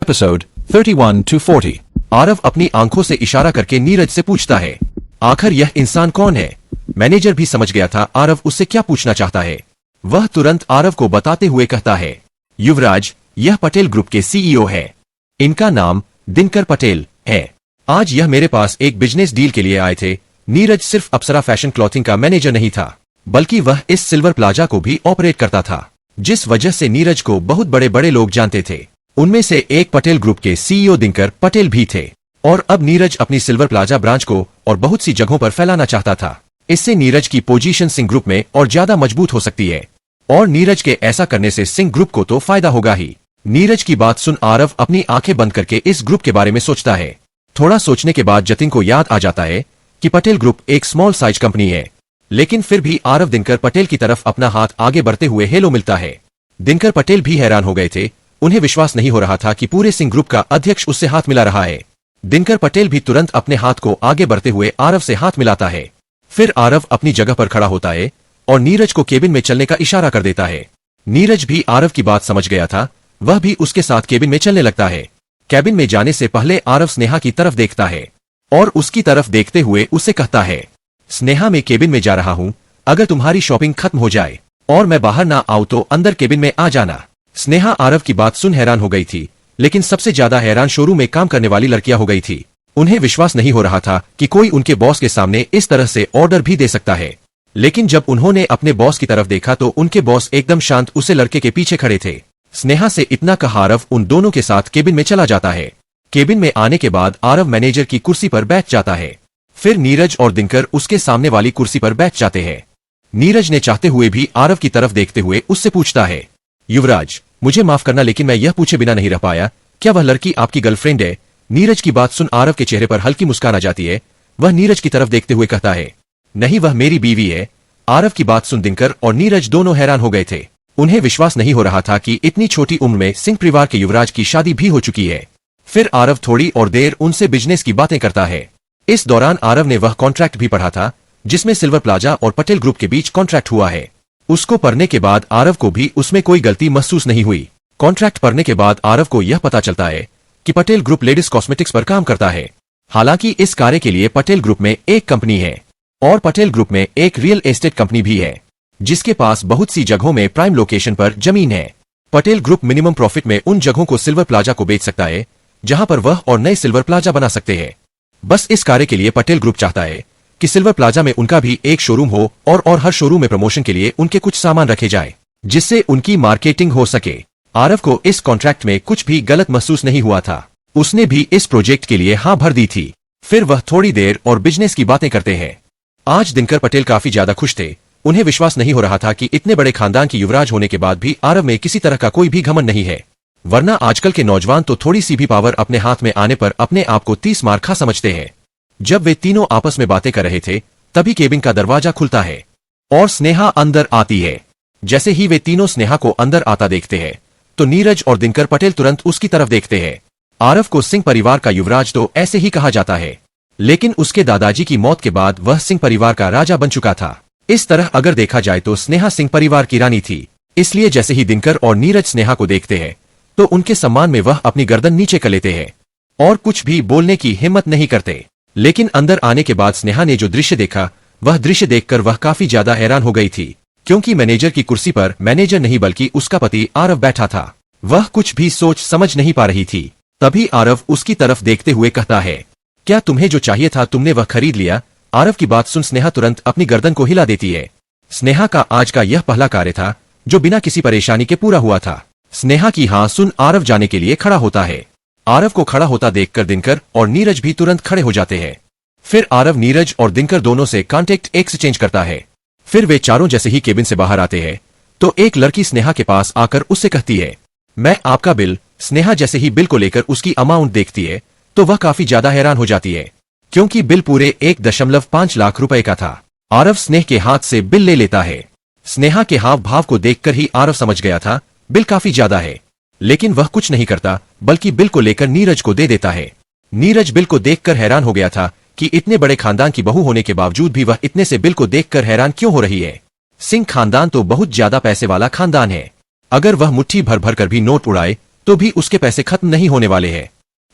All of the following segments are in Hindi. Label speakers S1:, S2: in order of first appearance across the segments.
S1: Episode 31 to 40। आरव अपनी आंखों से इशारा करके नीरज से पूछता है, आखिर यह इंसान कौन है? मैनेजर भी समझ गया था आरव उससे क्या पूछना चाहता है। वह तुरंत आरव को बताते हुए कहता है, युवराज, यह पटेल ग्रुप के सीईओ है। इनका नाम दिनकर पटेल है। आज यह मेरे पास एक बिजनेस डील के लिए आए थे। नीरज सिर्फ अप्सरा फैशन क्लॉथिंग का मैनेजर नहीं था, बल्कि वह इस सिल्वर प्लाजा को भी ऑपरेट करता था, जिस वजह से नीरज को बहुत बड़े बड़े लोग जानते थे। उनमें से एक पटेल ग्रुप के सीईओ दिनकर पटेल भी थे। और अब नीरज अपनी सिल्वर प्लाजा ब्रांच को और बहुत सी जगहों पर फैलाना चाहता था। इससे नीरज की पोजीशन सिंह ग्रुप में और ज्यादा मजबूत हो सकती है, और नीरज के ऐसा करने से सिंह ग्रुप को तो फायदा होगा ही। नीरज की बात सुन आरव अपनी आंखें बंद करके इस ग्रुप के बारे में सोचता है। थोड़ा सोचने के बाद जतिन को याद आ जाता है कि पटेल ग्रुप एक स्मॉल साइज कंपनी है, लेकिन फिर भी आरव दिनकर पटेल की तरफ अपना हाथ आगे बढ़ते हुए हेलो मिलता है। दिनकर पटेल भी हैरान हो गए थे। उन्हें विश्वास नहीं हो रहा था कि पूरे सिंह ग्रुप का अध्यक्ष उससे हाथ मिला रहा है। दिनकर पटेल भी तुरंत अपने हाथ को आगे बढ़ते हुए आरव से हाथ मिलाता है। फिर आरव अपनी जगह पर खड़ा होता है और नीरज को केबिन में चलने का इशारा कर देता है। नीरज भी आरव की बात समझ गया था। वह भी उसके साथ केबिन में चलने लगता है। केबिन में जाने से पहले आरव स्नेहा की तरफ देखता है और उसकी तरफ देखते हुए उससे कहता है, स्नेहा, मैं केबिन में जा रहा हूं। अगर तुम्हारी शॉपिंग खत्म हो जाए और मैं बाहर ना आऊं तो अंदर केबिन में आ जाना। स्नेहा आरव की बात सुन हैरान हो गई थी, लेकिन सबसे ज्यादा हैरान शोरूम में काम करने वाली लड़कियां हो गई थी। उन्हें विश्वास नहीं हो रहा था कि कोई उनके बॉस के सामने इस तरह से ऑर्डर भी दे सकता है। लेकिन जब उन्होंने अपने बॉस की तरफ देखा तो उनके बॉस एकदम शांत उसे लड़के के पीछे खड़े थे। स्नेहा से इतना कहा आरव उन दोनों के साथ केबिन में चला जाता है। केबिन में आने के बाद आरव मैनेजर की कुर्सी पर बैठ जाता है। फिर नीरज और दिनकर उसके सामने वाली कुर्सी पर बैठ जाते हैं। नीरज ने चाहते हुए भी आरव की तरफ देखते हुए उससे पूछता है, युवराज, मुझे माफ करना, लेकिन मैं यह पूछे बिना नहीं रह पाया, क्या वह लड़की आपकी गर्लफ्रेंड है? नीरज की बात सुन आरव के चेहरे पर हल्की मुस्कान आ जाती है। वह नीरज की तरफ देखते हुए कहता है, नहीं, वह मेरी बीवी है। आरव की बात सुन दिनकर और नीरज दोनों हैरान हो गए थे। उन्हें विश्वास नहीं हो रहा था कि इतनी छोटी उम्र में सिंह परिवार के युवराज की शादी भी हो चुकी है। फिर आरव थोड़ी और देर उनसे बिजनेस की बातें करता है। इस दौरान आरव ने वह कॉन्ट्रैक्ट भी पढ़ा था जिसमें सिल्वर प्लाजा और पटेल ग्रुप के बीच कॉन्ट्रैक्ट हुआ है। उसको पढ़ने के बाद आरव को भी उसमें कोई गलती महसूस नहीं हुई। कॉन्ट्रैक्ट पढ़ने के बाद आरव को यह पता चलता है कि पटेल ग्रुप लेडीज कॉस्मेटिक्स पर काम करता है। हालांकि इस कार्य के लिए पटेल ग्रुप में एक कंपनी है और पटेल ग्रुप में एक रियल एस्टेट कंपनी भी है, जिसके पास बहुत सी जगहों में प्राइम लोकेशन पर जमीन है। पटेल ग्रुप मिनिमम प्रॉफिट में उन जगहों को सिल्वर प्लाजा को बेच सकता है जहां पर वह और नए सिल्वर प्लाजा बना सकते हैं। बस इस कार्य के लिए पटेल ग्रुप चाहता है कि सिल्वर प्लाजा में उनका भी एक शोरूम हो और हर शोरूम में प्रमोशन के लिए उनके कुछ सामान रखे जाए, जिससे उनकी मार्केटिंग हो सके। आरव को इस कॉन्ट्रैक्ट में कुछ भी गलत महसूस नहीं हुआ था। उसने भी इस प्रोजेक्ट के लिए हाँ भर दी थी। फिर वह थोड़ी देर और बिजनेस की बातें करते हैं। आज दिनकर पटेल काफी ज्यादा खुश थे। उन्हें विश्वास नहीं हो रहा था कि इतने बड़े खानदान की युवराज होने के बाद भी आरव में किसी तरह का कोई भी घमंड नहीं है, वरना आजकल के नौजवान तो थोड़ी सी भी पावर अपने हाथ में आने पर अपने आप को 30 मार खा समझते हैं। जब वे तीनों आपस में बातें कर रहे थे तभी केबिन का दरवाजा खुलता है और स्नेहा अंदर आती है। जैसे ही वे तीनों स्नेहा को अंदर आता देखते हैं तो नीरज और दिनकर पटेल तुरंत उसकी तरफ देखते हैं। आरव को सिंह परिवार का युवराज तो ऐसे ही कहा जाता है, लेकिन उसके दादाजी की मौत के बाद वह सिंह परिवार का राजा बन चुका था। इस तरह अगर देखा जाए तो स्नेहा सिंह परिवार की रानी थी। इसलिए जैसे ही दिनकर और नीरज स्नेहा को देखते हैं तो उनके सम्मान में वह अपनी गर्दन नीचे कर लेते हैं और कुछ भी बोलने की हिम्मत नहीं करते। लेकिन अंदर आने के बाद स्नेहा ने जो दृश्य देखा, वह दृश्य देखकर वह काफी ज्यादा हैरान हो गई थी, क्योंकि मैनेजर की कुर्सी पर मैनेजर नहीं बल्कि उसका पति आरव बैठा था। वह कुछ भी सोच समझ नहीं पा रही थी। तभी आरव उसकी तरफ देखते हुए कहता है, क्या तुम्हें जो चाहिए था तुमने वह खरीद लिया? आरव की बात सुन स्नेहा तुरंत अपनी गर्दन को हिला देती है। स्नेहा का आज का यह पहला कार्य था जो बिना किसी परेशानी के पूरा हुआ था। स्नेहा की हाँ सुन आरव जाने के लिए खड़ा होता है। आरव को खड़ा होता देखकर दिनकर और नीरज भी तुरंत खड़े हो जाते हैं। फिर आरव नीरज और दिनकर दोनों से कॉन्टेक्ट एक्सचेंज करता है। फिर वे चारों जैसे ही केबिन से बाहर आते हैं तो एक लड़की स्नेहा के पास आकर उससे कहती है, मैं आपका बिल। स्नेहा जैसे ही बिल को लेकर उसकी अमाउंट देखती है तो वह काफी ज्यादा हैरान हो जाती है, क्योंकि बिल पूरे 1.5 लाख रुपए का था। आरव स्नेह के हाथ से बिल ले लेता है। स्नेहा के हाव भाव को देखकर ही आरव समझ गया था बिल काफी ज्यादा है, लेकिन वह कुछ नहीं करता बल्कि बिल को लेकर नीरज को दे देता है। नीरज बिल को देखकर हैरान हो गया था कि इतने बड़े खानदान की बहू होने के बावजूद भी वह इतने से बिल को देखकर हैरान क्यों हो रही है। सिंह खानदान तो बहुत ज्यादा पैसे वाला खानदान है। अगर वह मुट्ठी भर भर कर भी नोट उड़ाए तो भी उसके पैसे खत्म नहीं होने वाले हैं।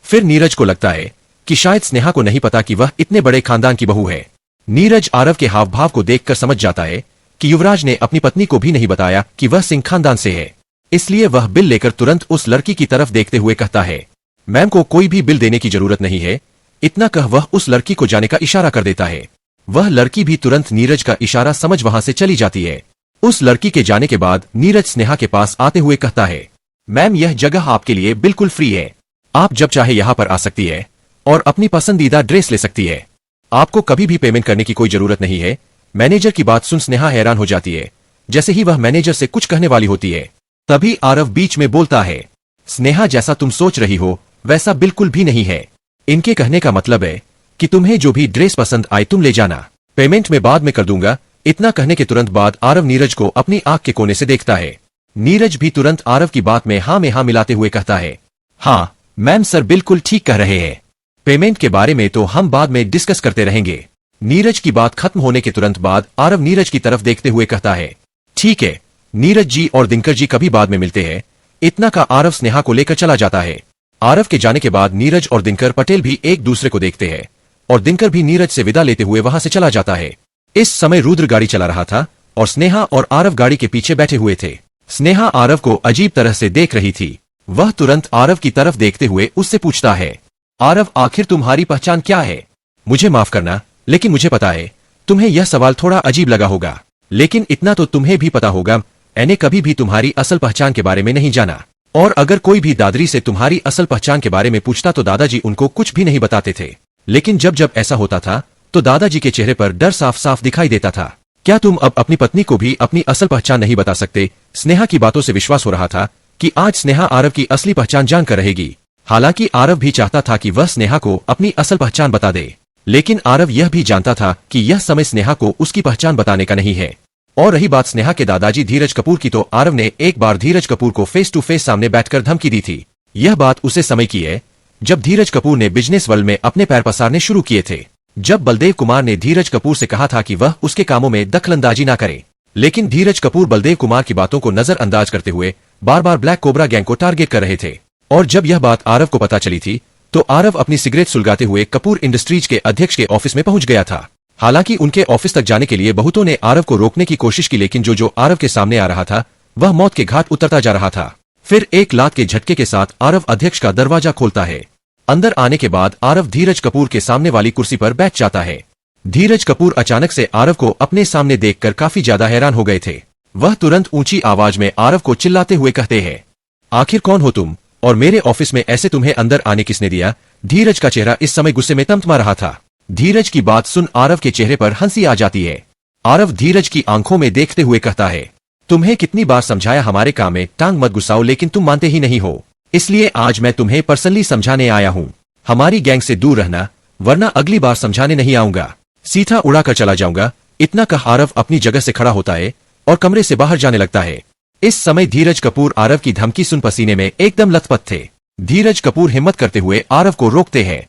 S1: फिर नीरज को लगता है कि शायद स्नेहा को नहीं पता कि वह इतने बड़े खानदान की बहू है। नीरज आरव के हाव भाव को देखकर समझ जाता है कि युवराज ने अपनी पत्नी को भी नहीं बताया कि वह सिंह खानदान से है। इसलिए वह बिल लेकर तुरंत उस लड़की की तरफ देखते हुए कहता है, मैम को कोई भी बिल देने की जरूरत नहीं है। इतना कह वह उस लड़की को जाने का इशारा कर देता है। वह लड़की भी तुरंत नीरज का इशारा समझ वहां से चली जाती है। उस लड़की के जाने के बाद नीरज स्नेहा के पास आते हुए कहता है, मैम यह जगह आपके लिए बिल्कुल फ्री है। आप जब चाहे यहाँ पर आ सकती है और अपनी पसंदीदा ड्रेस ले सकती है। आपको कभी भी पेमेंट करने की कोई जरूरत नहीं है। मैनेजर की बात सुन स्नेहा हैरान हो जाती है। जैसे ही वह मैनेजर से कुछ कहने वाली होती है, तभी आरव बीच में बोलता है, स्नेहा जैसा तुम सोच रही हो वैसा बिल्कुल भी नहीं है। इनके कहने का मतलब है कि तुम्हें जो भी ड्रेस पसंद आए तुम ले जाना, पेमेंट में बाद में कर दूंगा। इतना कहने के तुरंत बाद आरव नीरज को अपनी आंख के कोने से देखता है। नीरज भी तुरंत आरव की बात में हाँ मिलाते हुए कहता है, हाँ मैम सर बिल्कुल ठीक कह रहे हैं। पेमेंट के बारे में तो हम बाद में डिस्कस करते रहेंगे। नीरज की बात खत्म होने के तुरंत बाद आरव नीरज की तरफ देखते हुए कहता है, ठीक है नीरज जी और दिनकर जी कभी बाद में मिलते हैं। इतना का आरव स्नेहा को लेकर चला जाता है। आरव के जाने के बाद नीरज और दिनकर पटेल भी एक दूसरे को देखते हैं और दिनकर भी नीरज से विदा लेते हुए वहां से चला जाता है। इस समय रुद्र गाड़ी चला रहा था और स्नेहा और आरव गाड़ी के पीछे बैठे हुए थे। स्नेहा आरव को अजीब तरह से देख रही थी। वह तुरंत आरव की तरफ देखते हुए उससे पूछता है, आरव आखिर तुम्हारी पहचान क्या है? मुझे माफ करना लेकिन मुझे पता है तुम्हें यह सवाल थोड़ा अजीब लगा होगा, लेकिन इतना तो तुम्हें भी पता होगा मैंने कभी भी तुम्हारी असल पहचान के बारे में नहीं जाना। और अगर कोई भी दादरी से तुम्हारी असल पहचान के बारे में पूछता तो दादाजी उनको कुछ भी नहीं बताते थे। लेकिन जब जब ऐसा होता था तो दादाजी के चेहरे पर डर साफ साफ दिखाई देता था। क्या तुम अब अपनी पत्नी को भी अपनी असल पहचान नहीं बता सकते? स्नेहा की बातों से विश्वास हो रहा था कि आज स्नेहा आरव की असली पहचान जानकर रहेगी। हालांकि आरव भी चाहता था कि वह स्नेहा को अपनी असल पहचान बता दे, लेकिन आरव यह भी जानता था कि यह समय स्नेहा को उसकी पहचान बताने का नहीं है। और रही बात स्नेहा के दादाजी धीरज कपूर की, तो आरव ने एक बार धीरज कपूर को फेस टू फेस सामने बैठकर धमकी दी थी। यह बात उसे समय की है जब धीरज कपूर ने बिजनेस वर्ल्ड में अपने पैर पसारने शुरू किए थे। जब बलदेव कुमार ने धीरज कपूर से कहा था कि वह उसके कामों में दखलंदाजी ना करे, लेकिन धीरज कपूर बलदेव कुमार की बातों को नजरअंदाज करते हुए बार बार ब्लैक कोबरा गैंग को टारगेट कर रहे थे। और जब यह बात आरव को पता चली थी तो आरव अपनी सिगरेट सुलगाते हुए कपूर इंडस्ट्रीज के अध्यक्ष के ऑफिस में पहुंच गया था। हालांकि उनके ऑफिस तक जाने के लिए बहुतों ने आरव को रोकने की कोशिश की, लेकिन जो आरव के सामने आ रहा था वह मौत के घाट उतरता जा रहा था। फिर एक लात के झटके के साथ आरव अध्यक्ष का दरवाजा खोलता है। अंदर आने के बाद आरव धीरज कपूर के सामने वाली कुर्सी पर बैठ जाता है। धीरज कपूर अचानक से आरव को अपने सामने देखकर काफी ज्यादा हैरान हो गए थे। वह तुरंत ऊंची आवाज में आरव को चिल्लाते हुए कहते हैं, आखिर कौन हो तुम और मेरे ऑफिस में ऐसे तुम्हें अंदर आने किसने दिया? धीरज का चेहरा इस समय गुस्से में तमतमा रहा था। धीरज की बात सुन आरव के चेहरे पर हंसी आ जाती है। आरव धीरज की आंखों में देखते हुए कहता है, तुम्हें कितनी बार समझाया हमारे काम में टांग मत घुसाओ, लेकिन तुम मानते ही नहीं हो। इसलिए आज मैं तुम्हें पर्सनली समझाने आया हूँ। हमारी गैंग से दूर रहना, वरना अगली बार समझाने नहीं आऊंगा, सीधा उड़ाकर चला जाऊंगा। इतना कह आरव अपनी जगह से खड़ा होता है और कमरे से बाहर जाने लगता है। इस समय धीरज कपूर आरव की धमकी सुन पसीने में एकदम लथपथ थे। धीरज कपूर हिम्मत करते हुए आरव को रोकते हैं।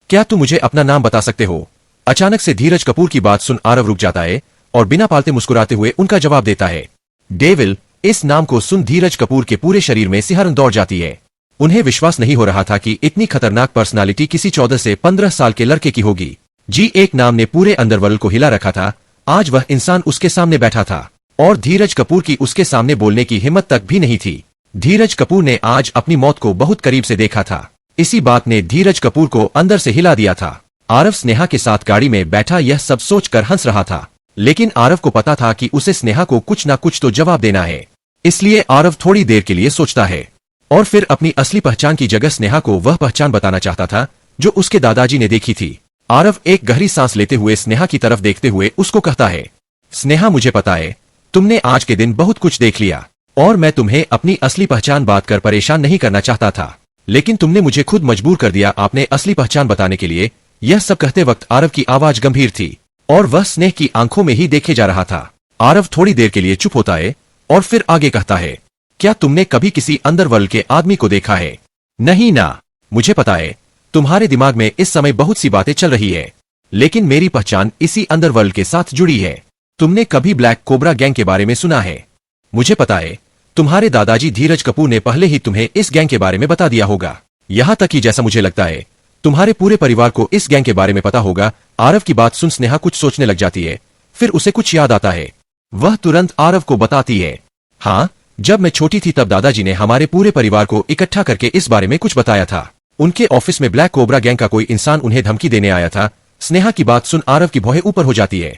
S1: क्या तुम मुझे अपना नाम बता सकते हो? अचानक से धीरज कपूर की बात सुन आरव रुक जाता है और बिना पालते मुस्कुराते हुए उनका जवाब देता है, डेविल। इस नाम को सुन धीरज कपूर के पूरे शरीर में सिहरन दौड़ जाती है। उन्हें विश्वास नहीं हो रहा था कि इतनी खतरनाक पर्सनालिटी किसी 14 से 15 साल के लड़के की होगी। जी एक नाम ने पूरे अंडरवर्ल्ड को हिला रखा था। आज वह इंसान उसके सामने बैठा था और धीरज कपूर की उसके सामने बोलने की हिम्मत तक भी नहीं थी। धीरज कपूर ने आज अपनी मौत को बहुत करीब से देखा था। इसी बात ने धीरज कपूर को अंदर से हिला दिया था। आरव स्नेहा के साथ गाड़ी में बैठा यह सब सोचकर हंस रहा था, लेकिन आरव को पता था कि उसे स्नेहा को कुछ ना कुछ तो जवाब देना है। इसलिए आरव थोड़ी देर के लिए सोचता है और फिर अपनी असली पहचान की जगह स्नेहा को वह पहचान बताना चाहता था जो उसके दादाजी ने देखी थी। आरव एक गहरी सांस लेते हुए स्नेहा की तरफ देखते हुए उसको कहता है, स्नेहा मुझे पता है तुमने आज के दिन बहुत कुछ देख लिया और मैं तुम्हें अपनी असली पहचान बात कर परेशान नहीं करना चाहता था, लेकिन तुमने मुझे खुद मजबूर कर दिया आपने असली पहचान बताने के लिए। यह सब कहते वक्त आरव की आवाज गंभीर थी और वह स्नेह की आंखों में ही देखे जा रहा था। आरव थोड़ी देर के लिए चुप होता है और फिर आगे कहता है, क्या तुमने कभी किसी अंडरवर्ल्ड के आदमी को देखा है? नहीं ना, मुझे पता है तुम्हारे दिमाग में इस समय बहुत सी बातें चल रही है, लेकिन मेरी पहचान इसी अंडरवर्ल्ड के साथ जुड़ी है। तुमने कभी ब्लैक कोबरा गैंग के बारे में सुना है? मुझे पता है तुम्हारे दादाजी धीरज कपूर ने पहले ही तुम्हें इस गैंग के बारे में बता दिया होगा। यहाँ तक कि जैसा मुझे लगता है तुम्हारे पूरे परिवार को इस गैंग के बारे में पता होगा। आरव की बात सुन स्नेहा कुछ सोचने लग जाती है। फिर उसे कुछ याद आता है। वह तुरंत आरव को बताती है, हाँ, जब मैं छोटी थी तब दादाजी ने हमारे पूरे परिवार को इकट्ठा करके इस बारे में कुछ बताया था। उनके ऑफिस में ब्लैक कोबरा गैंग का कोई इंसान उन्हें धमकी देने आया था। स्नेहा की बात सुन आरव की भौहें ऊपर हो जाती है।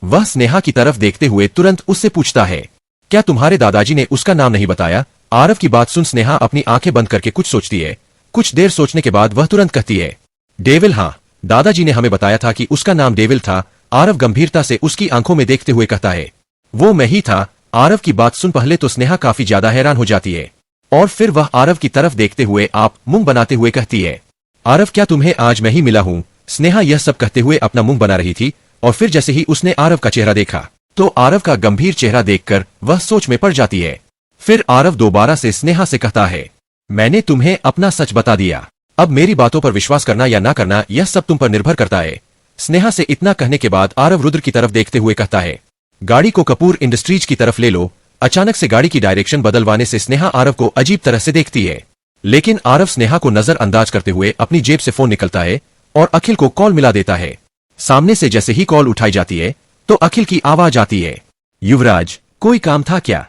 S1: वह स्नेहा की तरफ देखते हुए तुरंत उससे पूछता है, क्या तुम्हारे दादाजी ने उसका नाम नहीं बताया? आरव की बात सुन स्नेहा अपनी आंखें बंद करके कुछ सोचती है। कुछ देर सोचने के बाद वह तुरंत कहती है, डेविल। हाँ, दादाजी ने हमें बताया था कि उसका नाम डेविल था। आरव गंभीरता से उसकी आंखों में देखते हुए कहता है, वो मैं ही था। आरव की बात सुन पहले तो स्नेहा काफी ज्यादा हैरान हो जाती है और फिर वह आरव की तरफ देखते हुए आप मुंह बनाते हुए कहती है, आरव क्या तुम्हें आज मैं ही मिला हूं? स्नेहा यह सब कहते हुए अपना मुंह बना रही थी और फिर जैसे ही उसने आरव का चेहरा देखा तो आरव का गंभीर चेहरा देखकर वह सोच में पड़ जाती है। फिर आरव दोबारा से स्नेहा से कहता है, मैंने तुम्हें अपना सच बता दिया। अब मेरी बातों पर विश्वास करना या ना करना यह सब तुम पर निर्भर करता है। स्नेहा से इतना कहने के बाद आरव रुद्र की तरफ देखते हुए कहता है, गाड़ी को कपूर इंडस्ट्रीज की तरफ ले लो। अचानक से गाड़ी की डायरेक्शन बदलवाने से स्नेहा आरव को अजीब तरह से देखती है, लेकिन आरव स्नेहा को नजरअंदाज करते हुए अपनी जेब से फोन निकलता है और अखिल को कॉल मिला देता है। सामने से जैसे ही कॉल उठाई जाती है तो अखिल की आवाज आती है, युवराज, कोई काम था क्या?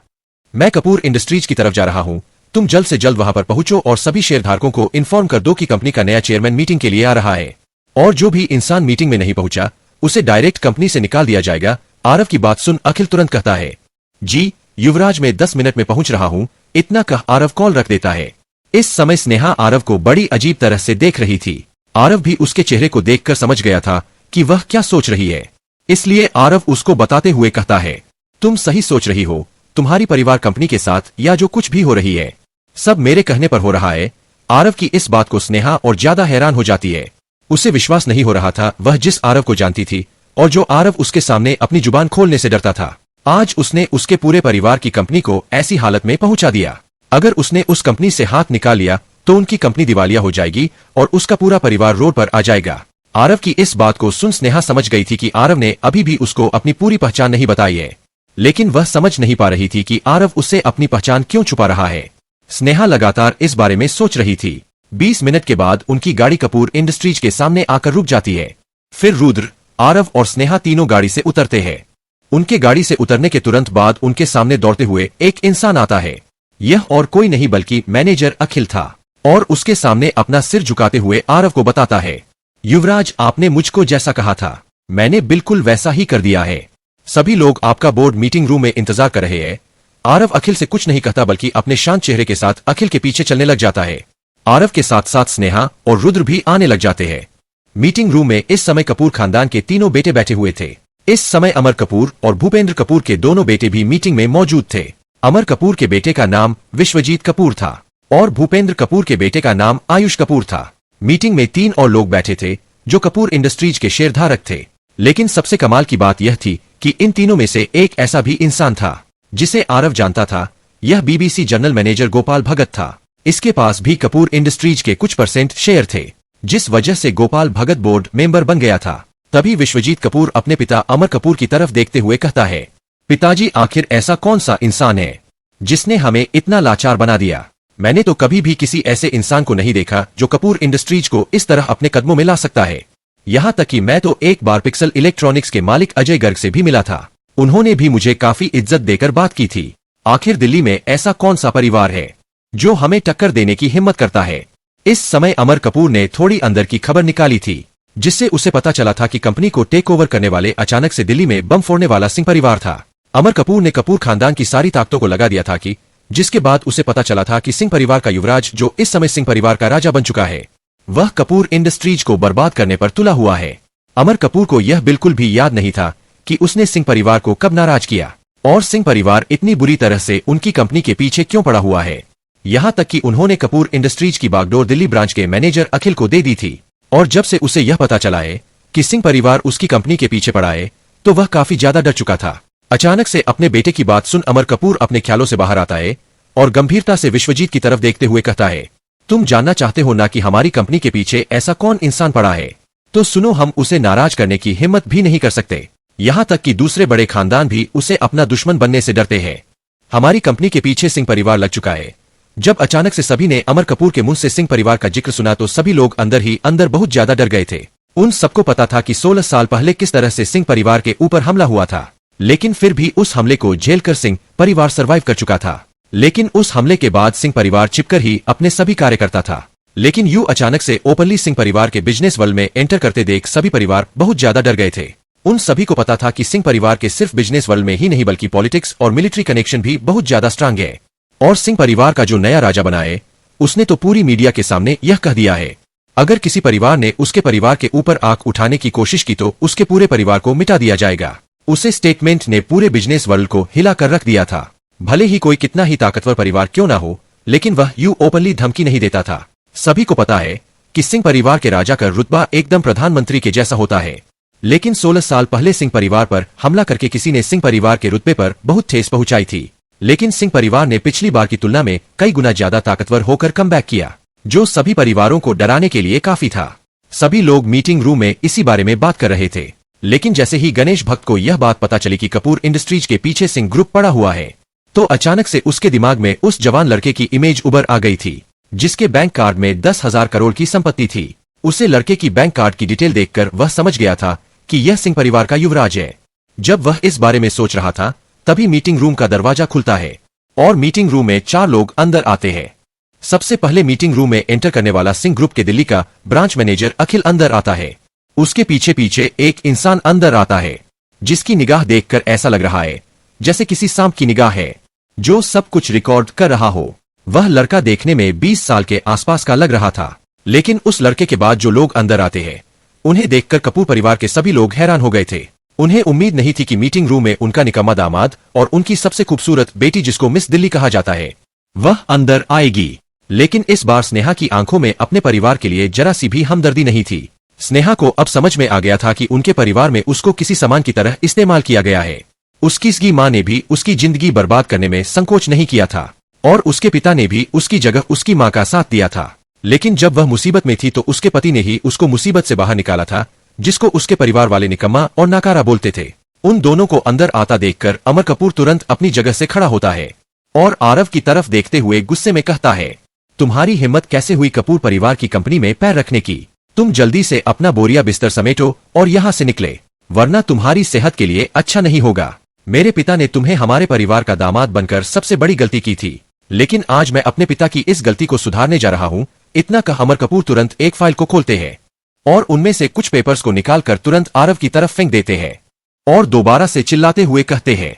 S1: मैं कपूर इंडस्ट्रीज की तरफ जा रहा हूं। तुम जल्द से जल्द वहां पर पहुंचो और सभी शेयरधारकों को इन्फॉर्म कर दो कि कंपनी का नया चेयरमैन मीटिंग के लिए आ रहा है और जो भी इंसान मीटिंग में नहीं पहुंचा उसे डायरेक्ट कंपनी से निकाल दिया जाएगा। आरव की बात सुन अखिल तुरंत कहता है, जी युवराज, मैं 10 मिनट में पहुंच रहा हूं। इतना कह आरव कॉल रख देता है। इस समय स्नेहा आरव को बड़ी अजीब तरह से देख रही थी। आरव भी उसके चेहरे को देखकर समझ गया था कि वह क्या सोच रही है, इसलिए आरव उसको बताते हुए कहता है, तुम सही सोच रही हो। तुम्हारी परिवार कंपनी के साथ या जो कुछ भी हो रही है सब मेरे कहने पर हो रहा है। आरव की इस बात को स्नेहा और ज्यादा हैरान हो जाती है। उसे विश्वास नहीं हो रहा था वह जिस आरव को जानती थी और जो आरव उसके सामने अपनी जुबान खोलने से डरता था, आज उसने उसके पूरे परिवार की कंपनी को ऐसी हालत में पहुंचा दिया। अगर उसने उस कंपनी से हाथ निकाल लिया तो उनकी कंपनी दिवालिया हो जाएगी और उसका पूरा परिवार रोड पर आ जाएगा। आरव की इस बात को सुन स्नेहा समझ गई थी कि आरव ने अभी भी उसको अपनी पूरी पहचान नहीं बताई है, लेकिन वह समझ नहीं पा रही थी कि आरव उससे अपनी पहचान क्यों छुपा रहा है। स्नेहा लगातार इस बारे में सोच रही थी। 20 मिनट के बाद उनकी गाड़ी कपूर इंडस्ट्रीज के सामने आकर रुक जाती है। फिर रुद्र, आरव और स्नेहा तीनों गाड़ी से उतरते हैं। उनके गाड़ी से उतरने के तुरंत बाद उनके सामने दौड़ते हुए एक इंसान आता है। यह और कोई नहीं बल्कि मैनेजर अखिल था और उसके सामने अपना सिर झुकाते हुए आरव को बताता है, युवराज, आपने मुझको जैसा कहा था मैंने बिल्कुल वैसा ही कर दिया है। सभी लोग आपका बोर्ड मीटिंग रूम में इंतजार कर रहे हैं। आरव अखिल से कुछ नहीं कहता बल्कि अपने शांत चेहरे के साथ अखिल के पीछे चलने लग जाता है। आरव के साथ साथ स्नेहा और रुद्र भी आने लग जाते हैं। मीटिंग रूम में इस समय कपूर खानदान के तीनों बेटे बैठे हुए थे। इस समय अमर कपूर और भूपेंद्र कपूर के दोनों बेटे भी मीटिंग में मौजूद थे। अमर कपूर के बेटे का नाम विश्वजीत कपूर था और भूपेंद्र कपूर के बेटे का नाम आयुष कपूर था। मीटिंग में 3 और लोग बैठे थे जो कपूर इंडस्ट्रीज के शेयरधारक थे, लेकिन सबसे कमाल की बात यह थी कि इन तीनों में से एक ऐसा भी इंसान था जिसे आरव जानता था। यह बीबीसी जनरल मैनेजर गोपाल भगत था। इसके पास भी कपूर इंडस्ट्रीज के कुछ % शेयर थे, जिस वजह से गोपाल भगत बोर्ड मेंबर बन गया था। तभी विश्वजीत कपूर अपने पिता अमर कपूर की तरफ देखते हुए कहता है, पिताजी, आखिर ऐसा कौन सा इंसान है जिसने हमें इतना लाचार बना दिया? मैंने तो कभी भी किसी ऐसे इंसान को नहीं देखा जो कपूर इंडस्ट्रीज को इस तरह अपने कदमों में ला सकता है। यहाँ तक कि मैं तो एक बार पिक्सल इलेक्ट्रॉनिक्स के मालिक अजय गर्ग से भी मिला था। उन्होंने भी मुझे काफी इज्जत देकर बात की थी। आखिर दिल्ली में ऐसा कौन सा परिवार है जो हमें टक्कर देने की हिम्मत करता है? इस समय अमर कपूर ने थोड़ी अंदर की खबर निकाली थी, जिससे उसे पता चला था कि कंपनी को टेक ओवर करने वाले अचानक से दिल्ली में बम फोड़ने वाला सिंह परिवार था। अमर कपूर ने कपूर खानदान की सारी ताकतों को लगा दिया था कि जिसके बाद उसे पता चला था कि सिंह परिवार का युवराज, जो इस समय सिंह परिवार का राजा बन चुका है, वह कपूर इंडस्ट्रीज को बर्बाद करने पर तुला हुआ है। अमर कपूर को यह बिल्कुल भी याद नहीं था कि उसने सिंह परिवार को कब नाराज किया और सिंह परिवार इतनी बुरी तरह से उनकी कंपनी के पीछे क्यों पड़ा हुआ है। यहाँ तक कि उन्होंने कपूर इंडस्ट्रीज की बागडोर दिल्ली ब्रांच के मैनेजर अखिल को दे दी थी और जब से उसे यह पता चला है कि सिंह परिवार उसकी कंपनी के पीछे पड़ा है तो वह काफी ज्यादा डर चुका था। अचानक से अपने बेटे की बात सुन अमर कपूर अपने ख्यालों से बाहर आता है और गंभीरता से विश्वजीत की तरफ देखते हुए कहता है, तुम जानना चाहते हो ना कि हमारी कंपनी के पीछे ऐसा कौन इंसान पड़ा है? तो सुनो, हम उसे नाराज करने की हिम्मत भी नहीं कर सकते। यहाँ तक कि दूसरे बड़े खानदान भी उसे अपना दुश्मन बनने से डरते हैं। हमारी कंपनी के पीछे सिंह परिवार लग चुका है। जब अचानक से सभी ने अमर कपूर के मुंह से सिंह परिवार का जिक्र सुना तो सभी लोग अंदर ही अंदर बहुत ज्यादा डर गए थे। उन सबको पता था कि 16 साल पहले किस तरह से सिंह परिवार के ऊपर हमला हुआ था, लेकिन फिर भी उस हमले को झेलकर सिंह परिवार सरवाइव कर चुका था। लेकिन उस हमले के बाद सिंह परिवार छिपकर ही अपने सभी कार्य करता था। लेकिन यूं अचानक से ओपनली सिंह परिवार के बिजनेस वर्ल्ड में एंटर करते देख सभी परिवार बहुत ज्यादा डर गए थे। उन सभी को पता था कि सिंह परिवार के सिर्फ बिजनेस वर्ल्ड में ही नहीं बल्कि पॉलिटिक्स और मिलिट्री कनेक्शन भी बहुत ज्यादा स्ट्रांग है। और सिंह परिवार का जो नया राजा बना है उसने तो पूरी मीडिया के सामने यह कह दिया है, अगर किसी परिवार ने उसके परिवार के ऊपर आंख उठाने की कोशिश की तो उसके पूरे परिवार को मिटा दिया जाएगा। उसे स्टेटमेंट ने पूरे बिजनेस वर्ल्ड को हिला कर रख दिया था। भले ही कोई कितना ही ताकतवर परिवार क्यों ना हो, लेकिन वह यूं ओपनली धमकी नहीं देता था। सभी को पता है कि सिंह परिवार के राजा का रुतबा एकदम प्रधानमंत्री के जैसा होता है। लेकिन 16 साल पहले सिंह परिवार पर हमला करके किसी ने सिंह परिवार के रुतबे पर बहुत ठेस पहुंचाई थी। लेकिन सिंह परिवार ने पिछली बार की तुलना में कई गुना ज्यादा ताकतवर होकर कमबैक किया, जो सभी परिवारों को डराने के लिए काफी था। सभी लोग मीटिंग रूम में इसी बारे में बात कर रहे थे। लेकिन जैसे ही गणेश भक्त को यह बात पता चली कि कपूर इंडस्ट्रीज के पीछे सिंह ग्रुप पड़ा हुआ है, तो अचानक से उसके दिमाग में उस जवान लड़के की इमेज उभर आ गई थी, जिसके बैंक कार्ड में 10,000 करोड़ की संपत्ति थी। उसे लड़के की बैंक कार्ड की डिटेल देखकर वह समझ गया था कि यह सिंह परिवार का युवराज है। जब वह इस बारे में सोच रहा था तभी मीटिंग रूम का दरवाजा खुलता है और मीटिंग रूम में 4 लोग अंदर आते हैं। सबसे पहले मीटिंग रूम में एंटर करने वाला सिंह ग्रुप के दिल्ली का ब्रांच मैनेजर अखिल अंदर आता है। उसके पीछे पीछे एक इंसान अंदर आता है, जिसकी निगाह देखकर ऐसा लग रहा है जैसे किसी सांप की निगाह है जो सब कुछ रिकॉर्ड कर रहा हो। वह लड़का देखने में 20 साल के आसपास का लग रहा था। लेकिन उस लड़के के बाद जो लोग अंदर आते हैं उन्हें देखकर कपूर परिवार के सभी लोग हैरान हो गए थे। उन्हें उम्मीद नहीं थी कि मीटिंग रूम में उनका निकम्मा दामाद और उनकी सबसे खूबसूरत बेटी, जिसको मिस दिल्ली कहा जाता है, वह अंदर आएगी। लेकिन इस बार स्नेहा की आंखों में अपने परिवार के लिए जरा सी भी हमदर्दी नहीं थी। स्नेहा को अब समझ में आ गया था कि उनके परिवार में उसको किसी सामान की तरह इस्तेमाल किया गया है। उसकी सगी माँ ने भी उसकी जिंदगी बर्बाद करने में संकोच नहीं किया था और उसके पिता ने भी उसकी जगह उसकी माँ का साथ दिया था। लेकिन जब वह मुसीबत में थी तो उसके पति ने ही उसको मुसीबत से बाहर निकाला था, जिसको उसके परिवार वाले निकम्मा और नाकारा बोलते थे। उन दोनों को अंदर आता देखकर अमर कपूर तुरंत अपनी जगह से खड़ा होता है और आरव की तरफ देखते हुए गुस्से में कहता है, तुम्हारी हिम्मत कैसे हुई कपूर परिवार की कंपनी में पैर रखने की? तुम जल्दी से अपना बोरिया बिस्तर समेटो और यहाँ से निकले, वरना तुम्हारी सेहत के लिए अच्छा नहीं होगा। मेरे पिता ने तुम्हें हमारे परिवार का दामाद बनकर सबसे बड़ी गलती की थी, लेकिन आज मैं अपने पिता की इस गलती को सुधारने जा रहा हूँ। इतना कह अमर कपूर तुरंत एक फाइल को खोलते हैं और उनमें से कुछ पेपर्स को निकालकर तुरंत आरव की तरफ फेंक देते हैं और दोबारा से चिल्लाते हुए कहते हैं,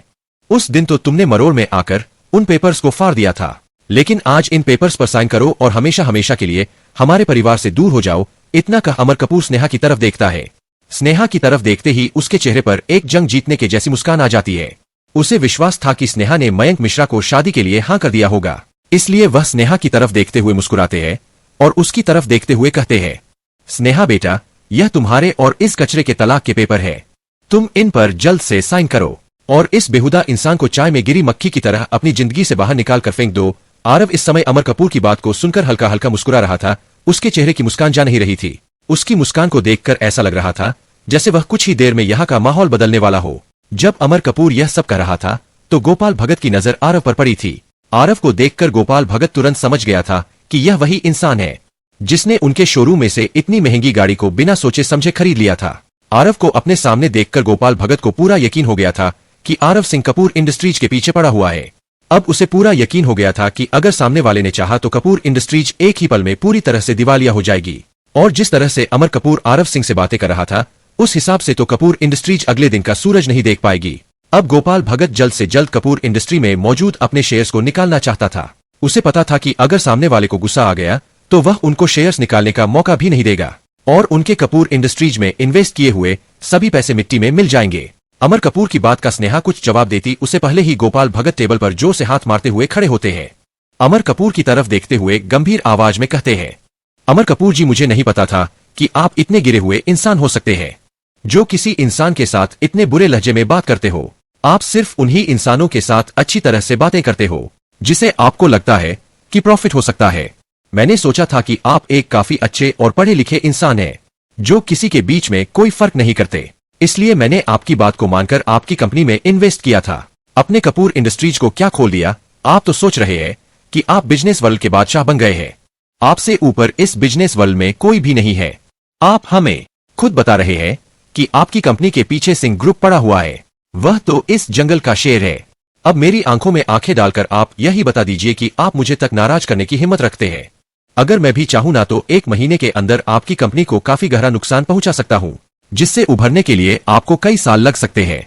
S1: उस दिन तो तुमने मरोड़ में आकर उन पेपर्स को फाड़ दिया था, लेकिन आज इन पेपर्स पर साइन करो और हमेशा हमेशा के लिए हमारे परिवार से दूर हो जाओ। इतना कह अमर कपूर स्नेहा की तरफ देखता है। स्नेहा की तरफ देखते ही उसके चेहरे पर एक जंग जीतने के जैसी मुस्कान आ जाती है। उसे विश्वास था कि स्नेहा ने मयंक मिश्रा को शादी के लिए हाँ कर दिया होगा, इसलिए वह स्नेहा की तरफ देखते हुए मुस्कुराते हैं और उसकी तरफ देखते हुए कहते हैं, स्नेहा बेटा, यह तुम्हारे और इस कचरे के तलाक के पेपर है, तुम इन पर जल्द से साइन करो और इस बेहुदा इंसान को चाय में गिरी मक्खी की तरह अपनी जिंदगी से बाहर निकाल कर फेंक दो। आरव इस समय अमर कपूर की बात को सुनकर हल्का हल्का मुस्कुरा रहा था। उसके चेहरे की मुस्कान जा नहीं रही थी। उसकी मुस्कान को देखकर ऐसा लग रहा था जैसे वह कुछ ही देर में यहाँ का माहौल बदलने वाला हो। जब अमर कपूर यह सब कह रहा था तो गोपाल भगत की नजर आरव पर पड़ी थी। आरव को देखकर गोपाल भगत तुरंत समझ गया था कि यह वही इंसान है जिसने उनके शोरूम में से इतनी महंगी गाड़ी को बिना सोचे समझे खरीद लिया था। आरव को अपने सामने देखकर गोपाल भगत को पूरा यकीन हो गया था कि आरव सिंह कपूर इंडस्ट्रीज के पीछे पड़ा हुआ है। अब उसे पूरा यकीन हो गया था कि अगर सामने वाले ने चाहा तो कपूर इंडस्ट्रीज एक ही पल में पूरी तरह से दिवालिया हो जाएगी। और जिस तरह से अमर कपूर आरव सिंह से बातें कर रहा था उस हिसाब से तो कपूर इंडस्ट्रीज अगले दिन का सूरज नहीं देख पाएगी। अब गोपाल भगत जल्द से जल्द कपूर इंडस्ट्री में मौजूद अपने शेयर्स को निकालना चाहता था। उसे पता था कि अगर सामने वाले को गुस्सा आ गया तो वह उनको शेयर्स निकालने का मौका भी नहीं देगा और उनके कपूर इंडस्ट्रीज में इन्वेस्ट किए हुए सभी पैसे मिट्टी में मिल जाएंगे। अमर कपूर की बात का स्नेहा कुछ जवाब देती उससे पहले ही गोपाल भगत टेबल पर जोर से हाथ मारते हुए खड़े होते हैं। अमर कपूर की तरफ देखते हुए गंभीर आवाज में कहते हैं, अमर कपूर जी, मुझे नहीं पता था कि आप इतने गिरे हुए इंसान हो सकते हैं जो किसी इंसान के साथ इतने बुरे लहजे में बात करते हो। आप सिर्फ उन्हीं इंसानों के साथ अच्छी तरह से बातें करते हो जिसे आपको लगता है कि प्रॉफिट हो सकता है। मैंने सोचा था कि आप एक काफी अच्छे और पढ़े लिखे इंसान हैं जो किसी के बीच में कोई फर्क नहीं करते, इसलिए मैंने आपकी बात को मानकर आपकी कंपनी में इन्वेस्ट किया था। अपने कपूर इंडस्ट्रीज को क्या खोल दिया। आप तो सोच रहे हैं कि आप बिजनेस वर्ल्ड के बादशाह बन गए हैं। आपसे ऊपर इस बिजनेस वर्ल्ड में कोई भी नहीं है। आप हमें खुद बता रहे हैं कि आपकी कंपनी के पीछे सिंह ग्रुप पड़ा हुआ है। वह तो इस जंगल का शेर है। अब मेरी आंखों में आंखें डालकर आप यही बता दीजिए कि आप मुझे तक नाराज करने की हिम्मत रखते हैं। अगर मैं भी चाहूं ना तो 1 महीने के अंदर आपकी कंपनी को काफी गहरा नुकसान पहुंचा सकता हूं, जिससे उभरने के लिए आपको कई साल लग सकते हैं।